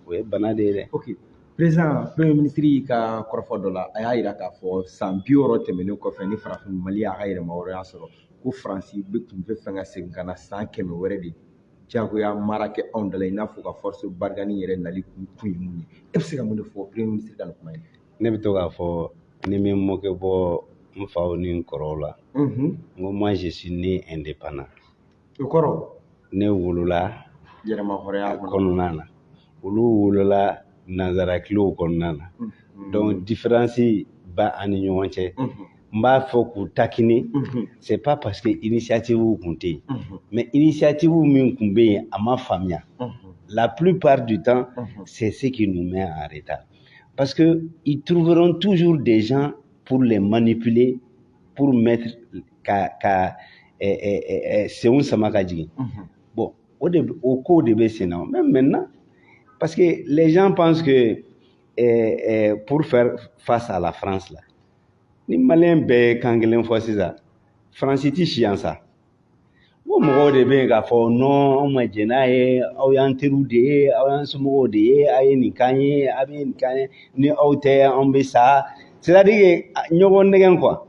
o ye bana de ye dɛ. ok président premier ministre y'i ka kɔrɔfɔ dɔ la a y'a jira k'a fɔ san 60 tɛmɛnen kɔfɛ ni farafin Mali y'a ka yɛrɛma hɔrɔnya sɔrɔ ko Faransi tun bɛ fɛ ka segin ka na san 100 wɛrɛ de jagoya mara kɛ anw da la i n'a fɔ ka force Barkhane yɛrɛ nali kun ye mun ye e bɛ se ka mun de fɔ premier ministre ka nin kuma in ne bɛ to k'a fɔ ni min mɔkɛ bɔ n faw ni n kɔrɔw la n ko moi je suis né indépendant o kɔrɔ ne wolola yɛrɛma hɔrɔnya kɔnɔna na olu wolola nanzarakilew kɔnɔna na donc différence ba ani ɲɔgɔn cɛ n b'a fɔ k'u takini c'est pas parce que initiative kun tɛ yen mais initiative min kun bɛ yen a ma faamuya la plupart du temps c'est ce qui nous met en retard parce que ils trouveront toujours des gens pour les manipuler pour mettre ka senw sama ka jigin bon o ko de bɛ sen na même maintenant parce que les gens pensent que pour faire face à la France là ni malien bɛɛ kan kelen fɔ sisan France ti si yan sa o mɔgɔw de bɛ yen k'a fɔ non anw ma jɛn n'a ye aw y'an teriw de ye aw y'an somɔgɔw de ye a ye nin k'an ye a bɛ nin k'an ye ni aw tɛ anw bɛ sa c'est-à-dire que ɲɔgɔn nɛgɛn quoi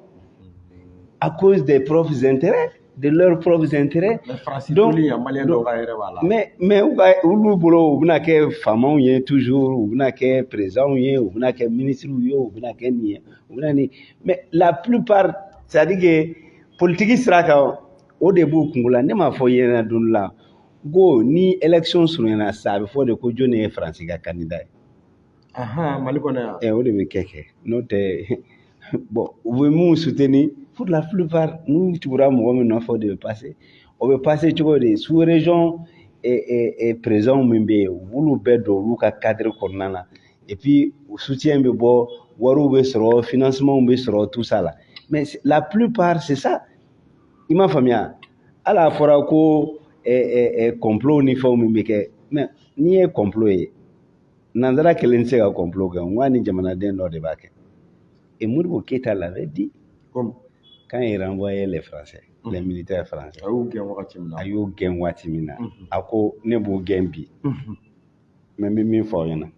à cause des propres intérêts de leurs propres intérêts donc mais olu bolo u bɛna kɛ faamaw ye toujours u bɛna kɛ présidents ye u bɛna kɛ ministres ye u bɛna kɛ nin ye u bɛna nin mais la plupart c'est-à-dire que politique sira kan o de b'u kungo la ne m'a fɔ ɲɛna don la ko ni élection surunyana sa a bɛ fɔ de ko jɔnni ye Faransi ka candidat ye Mali kɔnɔ yan o de bɛ kɛ n'o tɛ bon u bɛ mun soutenir pour la plupart n'u tugura mɔgɔ min nɔfɛ o de bɛ passer o bɛ passer cogo di sous région présidents min bɛ yen u b'olu bɛɛ don olu ka cadre kɔnɔna na et puis soutien bɛ bɔ wariw bɛ sɔrɔ financement bɛ sɔrɔ tout ça là mais la plupart c'est ça i m'a faamuya hali a fɔra ko complot ni fɛnw min bɛ kɛ mais n'i ye complot ye nanzara kelen tɛ se ka complot kɛ n ko a ni jamanaden dɔ de b'a kɛ et Modibo Keïta l'avait dit quand il renvoyait les Français les militaires français a y'o gɛn waati min na a ko ne b'o gɛn bi mais n bɛ min fɔ aw ɲɛna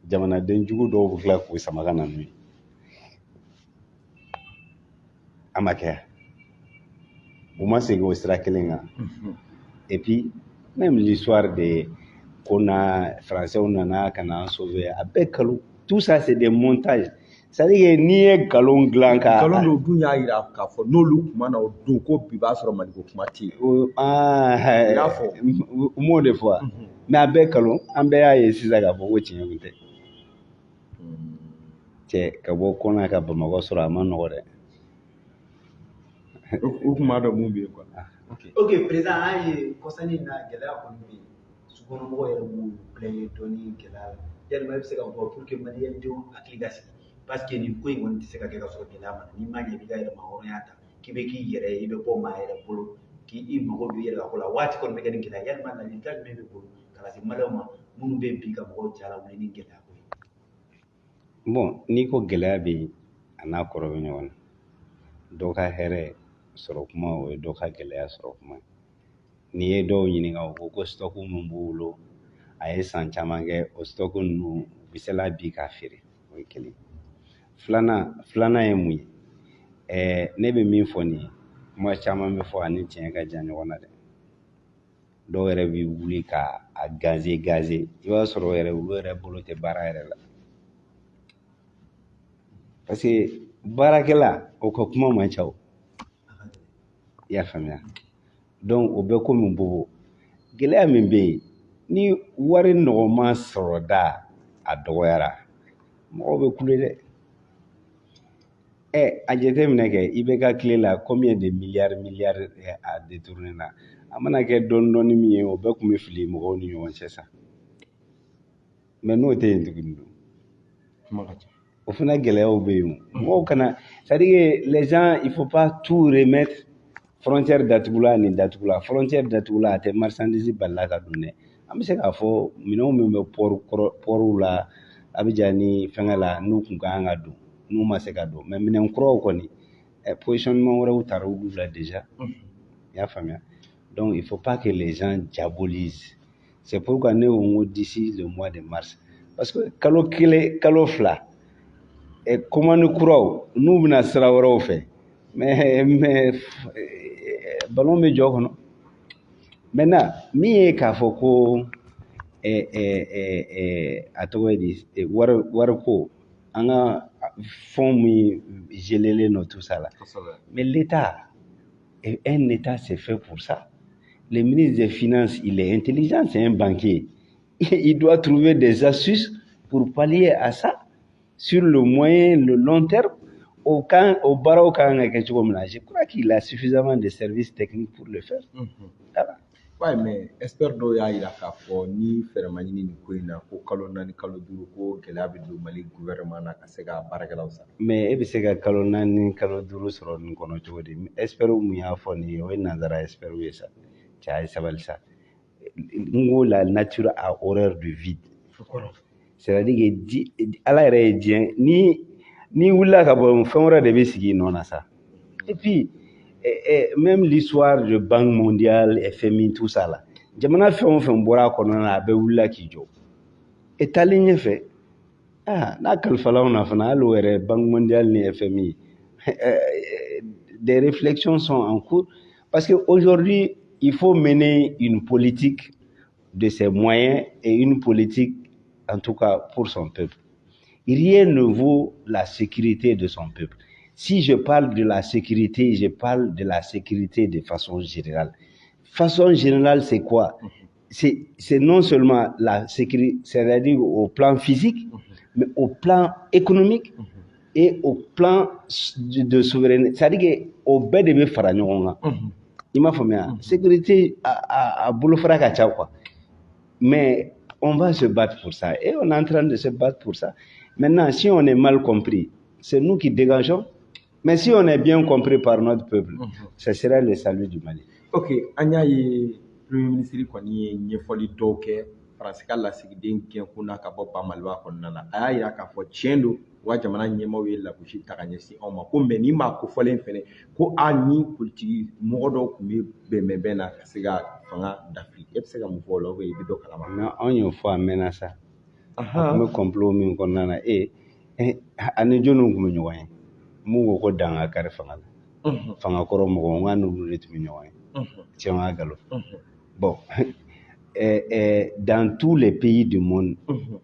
jamanaden jugu dɔw bɛ tila k'u sama ka na n'u ye a ma kɛ u ma segin o sira kelen kan et puis même l'histoire de ko na français nana ka na sauver a bɛɛ kalo tout ça c'est des montages c'est à dire n'i ye nkalon dilan ka nkalon dɔw dun y'a yira k'a fɔ n'olu kuma na o don ko bi b'a sɔrɔ maliko kuma tɛ yen i y'a fɔ u m'o de fɔ mais a bɛɛ nkalon an bɛɛ y'a ye sisan k'a fɔ ko tiɲɛ kun tɛ cɛ ka bɔ kɔnɔ ka bamakɔ sɔrɔ a ma nɔgɔ dɛ o kuma dɔ mun bɛ yen quoi ok président an ye kɔsani na gɛlɛya kɔni bɛ yen sukɔnɔmɔgɔw yɛrɛ b'u bilen dɔɔni gɛlɛya la yalima i bɛ se ka fɔ pour que maliyɛndenw hakili ka sigi parce que nin ko in kɔni tɛ se ka kɛ ka sɔrɔ gɛlɛya ma n'i ma ɲɛ i ka yɛrɛma hɔrɔnya ta k'i bɛ k'i yɛrɛ ye i bɛ bɔ maa yɛrɛ bolo k'i mago don i yɛrɛ ka ko la waati kɔni bɛ kɛ ni gɛlɛya yalima ladilikan jumɛn bɛ bolo ka lase maliyɛnw ma minnu bɛ bi ka mɔgɔw jala wuli ni gɛlɛya ko ye bon n'i ko gɛlɛya bɛ yen a n'a kɔrɔ bɛ ɲɔgɔn na dɔ ka hɛrɛ sɔrɔ kuma o ye dɔ ka gɛlɛya sɔrɔ kuma n'i ye dɔw ɲininka o ko stock min b'u bolo a ye san caman kɛ o stock ninnu u bɛ se la bi k'a feere o ye kelen filanan ye mun ye ne bɛ min fɔ nin ye kuma caman bɛ fɔ ani tiɲɛ ka jan ɲɔgɔn na dɛ dɔw yɛrɛ bɛ wuli ka a gaze i b'a sɔrɔ yɛrɛ olu yɛrɛ bolo tɛ baara yɛrɛ la parce que baarakɛla o ka kuma man ca o i y'a faamuya donc o bɛ komi bobo gɛlɛya min bɛ yen ni wari nɔgɔma sɔrɔ da a dɔgɔyara mɔgɔw bɛ kule dɛ a jateminɛ kɛ i bɛ ka tile la combien de milliards a détourné na a mana kɛ dɔɔni min ye o bɛɛ tun bɛ fili mɔgɔw ni ɲɔgɔn cɛ sa mais n'o tɛ yen tuguni don o fana gɛlɛyaw bɛ yen mɔgɔw kana c'est à dire les gens il faut pas tout remettre frontière datugula ni datugula frontière datugula a tɛ marchandise balila ka don dɛ an bɛ se k'a fɔ minɛnw min bɛ pɔriw la Abidjan ni fɛngɛ la n'u kun ka kan ka don n'u ma se ka don mais minɛn kuraw kɔni positionnement wɛrɛw taara olu la déjà i y'a faamuya donc il faut pas que les gens diabolisent c'est pourquoi ne ko n ko d'ici le mois de mars parce que kalo kelen kalo fila commande kuraw n'u bɛna sira wɛrɛw fɛ mais ballon bɛ jɔ kɔnɔ maintenant min ye k'a fɔ ko a tɔgɔ ye di wariko an ka fonds min gelelen don tout ça là mais l'État un État c'est fait pour ça le ministre des Finances il est intelligent c'est un banquier il doit trouver des astuces pour pallier à ça sur le moyen le long terme au baaraw kan ka kɛ cogo min na je crois qu'il a suffisamment de services techniques pour le faire voilà. Ouais, mais expert dɔw y'a yira k'a fɔ ni fɛɛrɛ ma ɲini nin ko in na ko kalo 4 kalo 5 ko gɛlɛya bɛ don Mali gouvernement na ka se ka baarakɛlaw sara mais e bɛ se ka kalo 4 kalo 5 sɔrɔ nin kɔnɔ cogo di expert mun y'a fɔ nin ye o ye nanzara expert ye sa cɛ a ye sabali sa n ko la nature a horreur du vide c'est à dire que ala yɛrɛ ye diɲɛ ni wulila ka bɔ fɛn wɛrɛ de bɛ sigi nɔ na sa et puis même l'histoire de Banque mondiale FMI tout ça là jamana fɛn o fɛn bɔra a kɔnɔna na a bɛɛ wulila k'i jɔ e taalen ɲɛfɛ n'a kalifalaw na fana hali o yɛrɛ Banque mondiale ni FMI des réflexions sont en cours parce que aujourd'hui il faut mener une politique de ses moyens et une politique en tout cas pour son peuple. Rien ne vaut la sécurité de son peuple. Si je parle de la sécurité, je parle de la sécurité de façon générale. Façon générale, c'est quoi? C'est non seulement la sécurité, c'est-à-dire au plan physique, mais au plan économique et au plan de souveraineté. C'est-à-dire qu'au bas de mes frères, il m'a fait sécurité à boulofara ka quoi. Mais on va se battre pour ça et on est en train de se battre pour ça. Maintenant, si on est mal compris, c'est nous qui dégageons. Mais si on est bien compris par notre peuple, ce sera le salut du Mali. Ok, an y'a ye Premier ministre kɔni ye ɲɛfɔli dɔw kɛ Faransi ka lasigiden gɛnkun na ka bɔ Ba Maliba kɔnɔna na. A y'a yira k'a fɔ tiɲɛ don u ka jamana ɲɛmaaw ye lagosi ta ka ɲɛsin anw ma ko mais ni maa kofɔlen fɛnɛ ko ni politiki mɔgɔ dɔw tun bɛ bɛnbɛn na ka se ka fanga dafiri e bɛ se ka mun fɔ o la ou bien i bɛ dɔ kalama. Non, anw y'o fɔ a mɛnna sa. A tun bɛ complot min kɔnɔna na ani jɔnniw tun bɛ ɲɔgɔn ye mun ko ko dan ka kari fanga la fanga kɔrɔ mɔgɔw n k'a n'olu de tun bɛ ɲɔgɔn ye tiɲɛ ka galo bon dans tous les pays du monde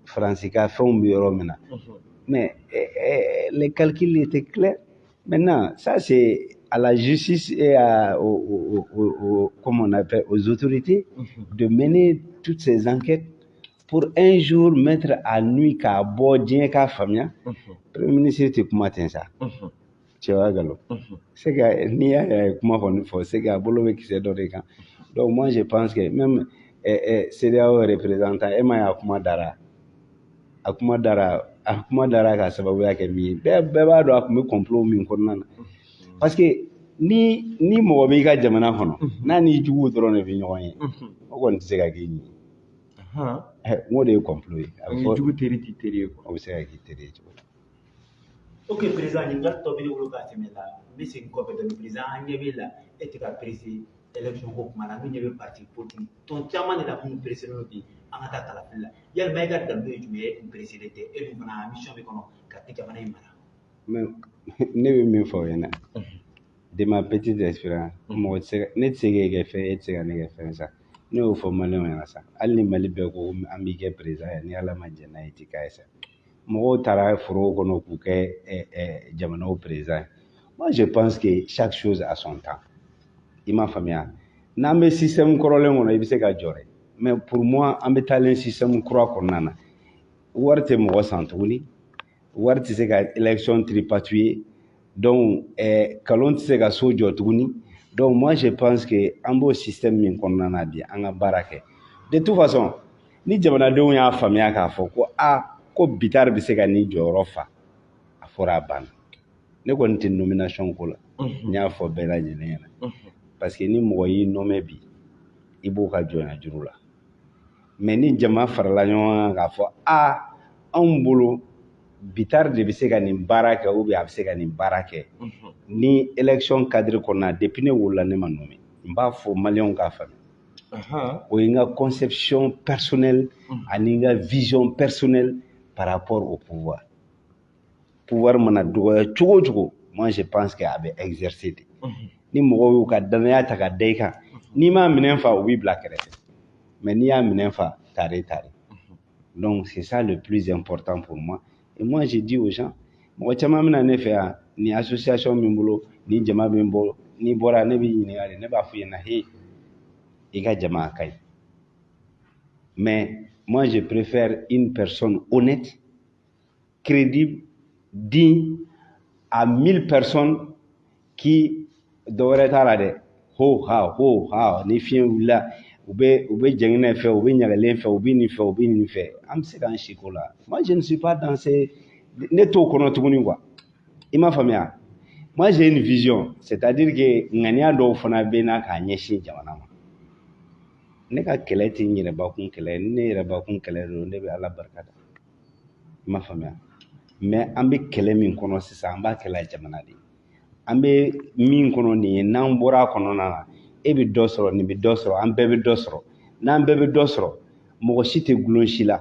Faransi ka fɛnw bɛ yɔrɔ min na Mais les calculs étaient clairs. Maintenant, ça c'est à la justice et comment on appelle, aux autorités de mener toutes ces enquêtes pour un jour mettre à nuit qu'à Bodien, qu'à Famia. Le Premier ministre était comme ça. Tu vois, Galo. C'est que ni comment on c'est que Bolo qui s'est donné quand. Donc moi je pense que même CEDEAO représentant Emma Akuma Dara ka sababu yake mi bɛɛ b'a dɔn a kun bɛ complot min kɔnɔna na parce que ni mɔgɔ b'i ka jamana kɔnɔ n'a ni jugu dɔrɔn de bɛ ɲɔgɔn ye o kɔni tɛ se ka k'i ɲi n ko de ye complot ye a bɛ fɔ jugu teri tɛ teri ye o bɛ se ka k'i teri ye cogo di. Ok président ɲininkali tɔ bɛ ne bolo k'a tɛmɛ la n bɛ segin kɔfɛ dɔɔni président an ɲɛ b'e la e tɛ ka pressé élection ko kuma na min ɲɛ bɛ parti politique tɔn caman de la minnu pressé n'o bi an ka taa kalafili la yalima e ka dalu ye jumɛn ye e tun pressé tɛ e dun fana mission bɛ kɔnɔ ka tɛ jamana in mara. mais ne bɛ min fɔ o ɲɛna de ma petite expérience mɔgɔ tɛ se ka ne tɛ se k'e kɛ fɛn e tɛ se ka ne kɛ fɛn sa ne y'o fɔ maliyɛnw ɲɛna sa hali ni Mali bɛɛ ko an b'i kɛ président ye ni Ala ma jɛ n'a ye i tɛ k'a ye sa mɔgɔw taara foro kɔnɔ k'u kɛ jamanaw président. Moi je pense que chaque chose a son temps i m'a faamuya n'an bɛ système kɔrɔlen kɔnɔ i bɛ se ka jɔrɛ mais pour moi an bɛ taalen système kura kɔnɔna na wari tɛ mɔgɔ san tuguni wari tɛ se ka élection tripatouiller donc kalon tɛ se ka so jɔ tuguni donc moi je pense que an b'o système min kɔnɔna na bi an ka baara kɛ de toute façon ni jamanadenw y'a faamuya k'a fɔ ko ko Bitar bɛ se ka nin jɔyɔrɔ fa a fɔra a banna ne kɔni tɛ nomination ko la n y'a fɔ bɛɛ lajɛlen ɲɛna parce que ni mɔgɔ y'i nommé bi i b'o ka jɔnya juru la mais ni jama farala ɲɔgɔn kan k'a fɔ anw bolo Bitar de bɛ se ka nin baara kɛ ou bien a bɛ se ka nin baara kɛ ni élection cadre kɔnɔna depuis ne wolola ne ma nommé n b'a fɔ maliyɛnw k'a faamuya o ye n ka conception personnelle ani n ka vision personnelle par rapport au pouvoir. Pouvoir mana dɔgɔya cogo o cogo moi je pense que a bɛ exercer de ni mɔgɔw y'u ka danaya ta ka da i kan n'i m'a minɛn fa u b'i bila kɛrɛfɛ mais n'i y'a minɛn fa tare. Donc c'est ça le plus important pour moi et moi je dis aux gens mɔgɔ caman bɛna ne fɛ yan ni association min bolo ni jama bɛ n bolo ni bɔra ne bɛ ɲininka de ne b'a fɔ ɲɛna he i ka jama a ka ɲi mais moi je préfère une personne honnête crédible digne à 1000 personnes qui dɔwɛrɛ t'a la dɛ ho ha ni fiɲɛ wulila u bɛ jɛngɛnɛ fɛ u bɛ ɲagalen fɛ u bɛ nin fɛ u bɛ nin fɛ an bɛ se k'an si ko la moi je ne suis pas dans ces ne t'o kɔnɔ tuguni quoi i m'a faamuya moi j'ai une vision c'est-à-dire que ŋaniya dɔw fana bɛ n'a k'a ɲɛsin jamana ma ne ka kɛlɛ tɛ n yɛrɛbakun kɛlɛ ni ne yɛrɛbakun kɛlɛ don ne bɛ Ala barika da i m'a faamuya mais an bɛ kɛlɛ min kɔnɔ sisan an b'a kɛla jamana de an bɛ min kɔnɔ nin ye n'an bɔra a kɔnɔna na e bɛ dɔ sɔrɔ nin bɛ dɔ sɔrɔ an bɛɛ bɛ dɔ sɔrɔ n'an bɛɛ bɛ dɔ sɔrɔ mɔgɔ si tɛ gulon si la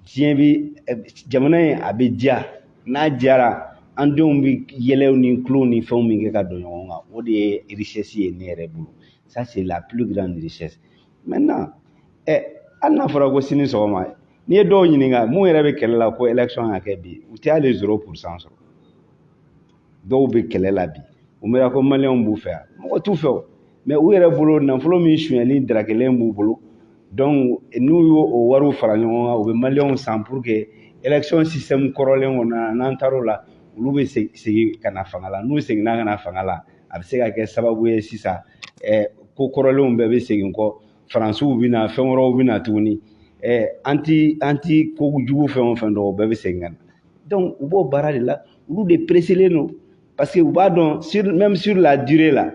diɲɛ bɛ jamana in a bɛ diya n'a diyara an denw bɛ yɛlɛw ni tulow ni fɛnw min kɛ ka don ɲɔgɔn kan o de ye richesse ye ne yɛrɛ bolo ça c'est la plus grande richesse maintenant hali n'a fɔra ko sini sɔgɔma n'i ye dɔw ɲininka mun yɛrɛ bɛ kɛlɛ la ko élection ka kɛ bi u tɛ hali 0% sɔrɔ dɔw bɛ kɛlɛ la bi u mɛra ko maliyɛnw b'u fɛ yan mɔgɔ t'u fɛ o mais u yɛrɛ bolo nafolo min sonyali darakɛlen b'u bolo donc n'u y'o wariw fara ɲɔgɔn kan u bɛ maliyɛnw san pour que élection système kɔrɔlen kɔnɔ n'an taar'o la olu bɛ segin ka na fanga la n'u seginna ka na fanga la a bɛ se ka kɛ sababu ye sisan ko kɔrɔlenw bɛɛ bɛ segin kɔ faransiw bɛ na fɛn wɛrɛw bɛ na tuguni anti ko jugu fɛn o fɛn dɔw bɛɛ bɛ segin ka na donc u b'o baara de la olu de presselen don parce que u b'a dɔn même sur la durée la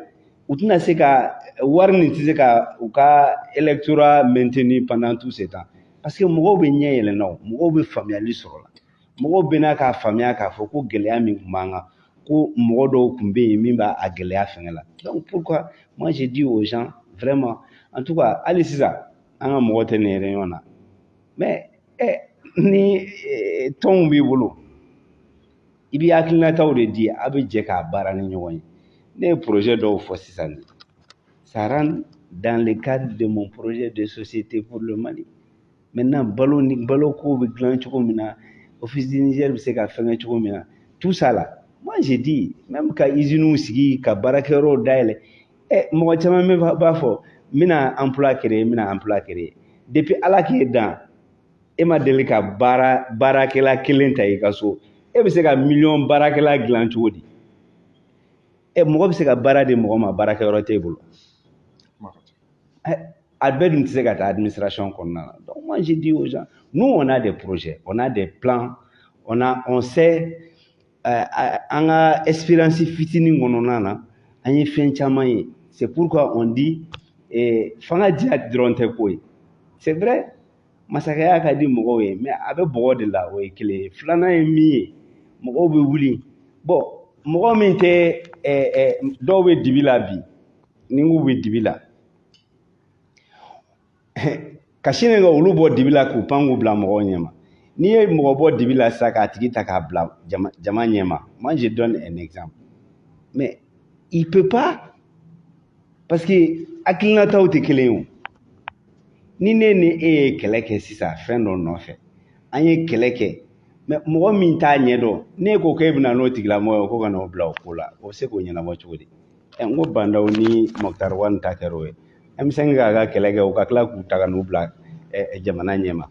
u tɛna se ka wari nin tɛ se ka u ka électorat maintenir pendant tout ce temps parce que mɔgɔw bɛ ɲɛ yɛlɛnna o mɔgɔw bɛ faamuyali sɔrɔ la mɔgɔw bɛ n'a k'a faamuya k'a fɔ ko gɛlɛya min tun b'an kan ko mɔgɔ dɔw tun bɛ yen min b'a gɛlɛya fɛngɛ la donc pourquoi moi je dis aux gens vraiment en tout cas hali sisan an ka mɔgɔ tɛ nin réunion na mais ni tɔnw b'i bolo i bɛ hakilinataw de di a bɛ jɛ k'a baara ni ɲɔgɔn ye ne ye projet dɔw fɔ sisan ça rentre dans le cadre de mon projet de société pour le Mali maintenant balo kow bɛ dilan cogo min na office du Niger bɛ se ka fɛngɛ cogo min na tout ça là moi j'ai dit même ka usine sigi ka baarakɛyɔrɔ dayɛlɛ mɔgɔ caman b'a fɔ n bɛna emploi créer depuis ala k'e dan e ma deli ka baarakɛla kelen ta i ka so e bɛ se ka miliyɔn baarakɛla dilan cogo di mɔgɔ bɛ se ka baara di mɔgɔ ma baarakɛyɔrɔ t'e bolo a bɛɛ dun tɛ se ka taa administration kɔnɔna na donc moi j'ai dit aux gens nous on a des projets on a des plans on sait an ka expérience fitinin kɔnɔna na an ye fɛn caman ye c'est pourquoi on dit fanga diya dɔrɔn tɛ ko ye c'est vrai masakɛya ka di mɔgɔw ye mais a bɛ bɔgɔ de la o ye kelen ye filanan ye min ye mɔgɔw bɛ wuli bon mɔgɔ min tɛ dɔw bɛ dibi la bi ni k'u bɛ dibi la ka sini ka olu bɔ dibi la k'u pan k'u bila mɔgɔw ɲɛma n'i ye mɔgɔ bɔ dibi la sisan k'a tigi ta k'a bila jama ɲɛma moi je donne un exemple mais il peut pas parce que hakilinataw tɛ kelen ye o ni ne ni e ye kɛlɛ kɛ sisan fɛn dɔ nɔfɛ an ye kɛlɛ kɛ mais mɔgɔ min t'a ɲɛdɔn ne ko k'e bɛna n'o tigilamɔgɔ ye ko ka n'o bila o ko la o bɛ se k'o ɲɛnabɔ cogo di n ko Bandaw ni Mɔkutari Wani ta kɛra o ye M5 k'a ka kɛlɛ kɛ o ka tila k'u ta ka n'u bila jamana ɲɛma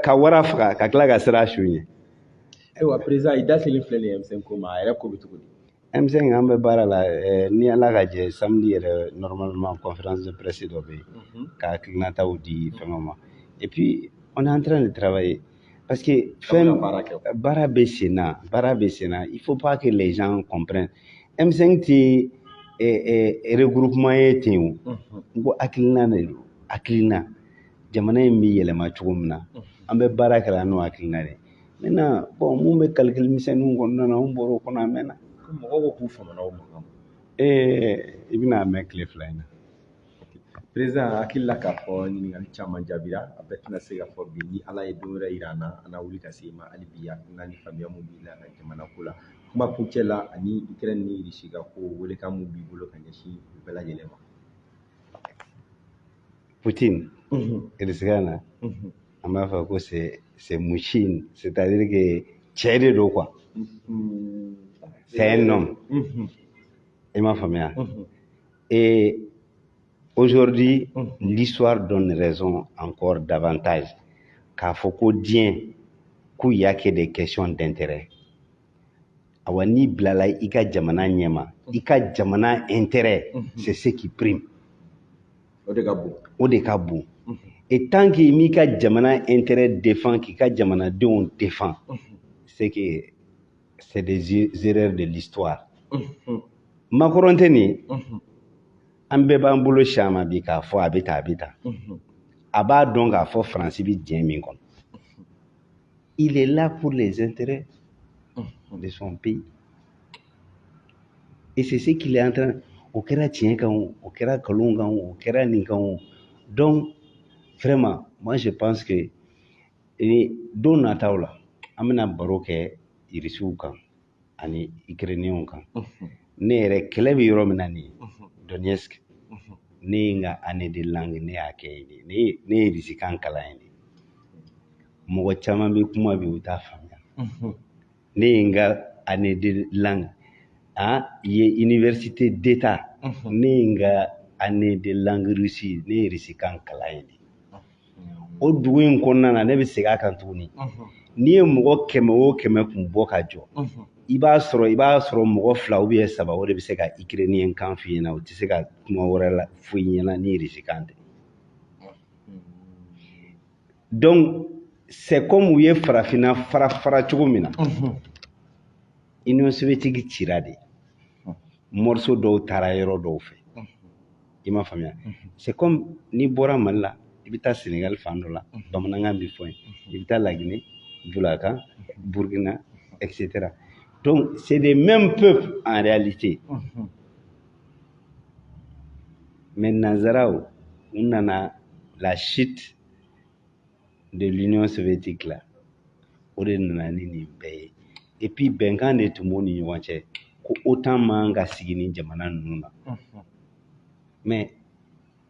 ka wara faga ka tila ka sira su ɲɛ ayiwa président i da selen filɛ nin ye M5 ko ma a yɛrɛ ko bɛ cogo di M5 an bɛ baara la ni ala ka jɛ samedi yɛrɛ normalement conférence de presse dɔ bɛ yen ka hakilinataw di fɛngɛw ma et puis on est en train de travailler parce que baara bɛ sen na il faut pas que les gens comprennent M5 tɛ regroupement ye ten o n ko hakilina de don hakilina jamana in bɛ yɛlɛma cogo min na an bɛ baara kɛ n'o hakilina de maintenant bon mun bɛ calcul misɛnninw kɔnɔna na an bɔra o kɔnɔ an mɛnna mɔgɔw ko k'u famana o ma i bɛna mɛn tile fila in na président hakili la k'a fɔ ɲininkali caman jaabira a bɛɛ tɛna se ka fɔ bi ni ala ye don wɛrɛ yira an na an na wuli ka se i ma hali bi hakilina ni faamuya mun b'i la ka jamana ko la kuma kuncɛ la ani Ukraine ni Russie ka ko welekan mun b'i bolo ka ɲɛsin u bɛɛ lajɛlen ma Poutine Erdogan na an b'a fɔ ko c'est machine c'est-à-dire que cɛ de don quoi c'est un homme il m'a faamuya et aujourd'hui l'histoire donne raison encore davantage k'a fɔ ko diɲɛ k'u y'a kɛ des questions d'intérêt awa n'i bilala i ka jamana ɲɛma i ka jamana intérêt c'est ce qui prime o de ka bon et tant que m'i ka jamana intérêt défend k'i ka jamanadenw défend c'est que c'est des erreurs de l'histoire Macron tɛ nin an bɛɛ b'an bolo caman bi k'a fɔ a bɛ tan a b'a dɔn k'a fɔ Faransi bɛ diɲɛ min kɔnɔ il est là pour les intérêts de son pays et c'est ce qu'il est en train o kɛra tiɲɛ kan o kɛra nkalon kan o kɛra nin kan o donc vraiment moi je pense que don nataw la an bɛna baro kɛ Irisiw kan ani Ukrainiens kan ne yɛrɛ kɛlɛ bɛ yɔrɔ min na nin Donetsk ne ye n ka année de langue ne y'a kɛ yen ne ye Irisi kan kalan yen mɔgɔ caman bɛ kuma bi u t'a faamuya ne ye n ka année de langue ye université d'état ne ye n ka année de langue Russie ne ye Irisi kan kalan yen o dugu in kɔnɔna na ne bɛ segin a kan tuguni n'i ye mɔgɔ 100 o 100 kun bɔ ka jɔ i b'a sɔrɔ mɔgɔ 2 ou bien 3 o de bɛ se ka Ukrainien kan f'i ɲɛna o tɛ se ka kuma wɛrɛ la f'i ɲɛna ni Irisi kan tɛ donc c'est comme u ye farafinna fara cogo min na Union soviétique cira de morceau dɔw taara yɔrɔ dɔw fɛ i m'a faamuya c'est comme n'i bɔra Mali la i bɛ taa Sénégal fan dɔ la bamanankan bɛ fɔ yen i bɛ taa Laginɛ Bulakan Burkina etc. Donc c'est des mêmes peuples en réalité mais nanzaraw u nana la chute de l'Union soviétique là o de nana ni nin bɛɛ ye et puis bɛnkan de tun b'u ni ɲɔgɔn cɛ ko OTAN man ka sigi ni jamana ninnu na mais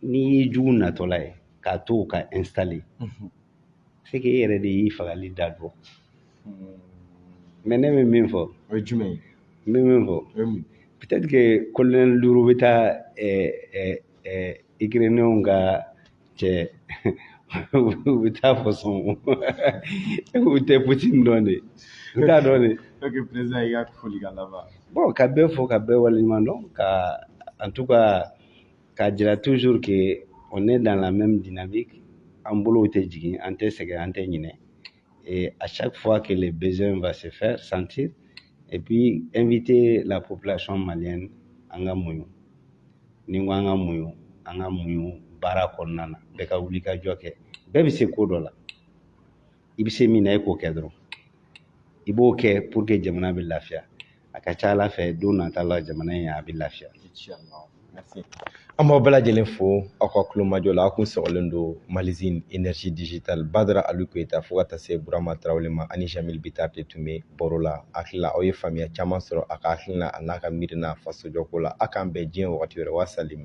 n'i ye jugu natɔla ye k'a to ka installer c'est que e yɛrɛ de y'i fagali da dɔn mais ne bɛ min fɔ o ye jumɛn ye n bɛ min fɔ peut-être que colonel Luru bɛ taa Ukrainienw ka cɛ u bɛ taa fɔ sɔn u tɛ Poutine dɔn de u t'a dɔn de. Ok, président i ka foli ka laban. Bon, ka bɛɛ fɔ ka bɛɛ waleɲuman dɔn ka en tout cas ka jira toujours que on est dans la même dynamique an bolow tɛ jigin an tɛ sɛgɛn an tɛ ɲinɛ et à chaque fois que les besoins va se faire sentir et puis inviter la population malienne an ka muɲu ni n ko an ka muɲu baara kɔnɔna na bɛɛ ka wuli ka jɔ kɛ bɛɛ bɛ se ko dɔ la i bɛ se min na e k'o kɛ dɔrɔn i b'o kɛ pour que jamana bɛ lafiya a ka ca Ala fɛ don nata la jamana in a bɛ lafiya. Merci. An b'aw bɛɛ lajɛlen fo aw ka kulomajɔ la aw kun sɔgɔlen don Malizine Énergie Digitale Badara Ali Koyita fo ka taa se Burama Tarawele ma ani Jamil Bitar de tun bɛ baro la hakili la aw ye faamuya caman sɔrɔ a ka hakilina a n'a ka miirina fasojɔko la a k'an bɛn diɲɛ wagati wɛrɛ wa salim.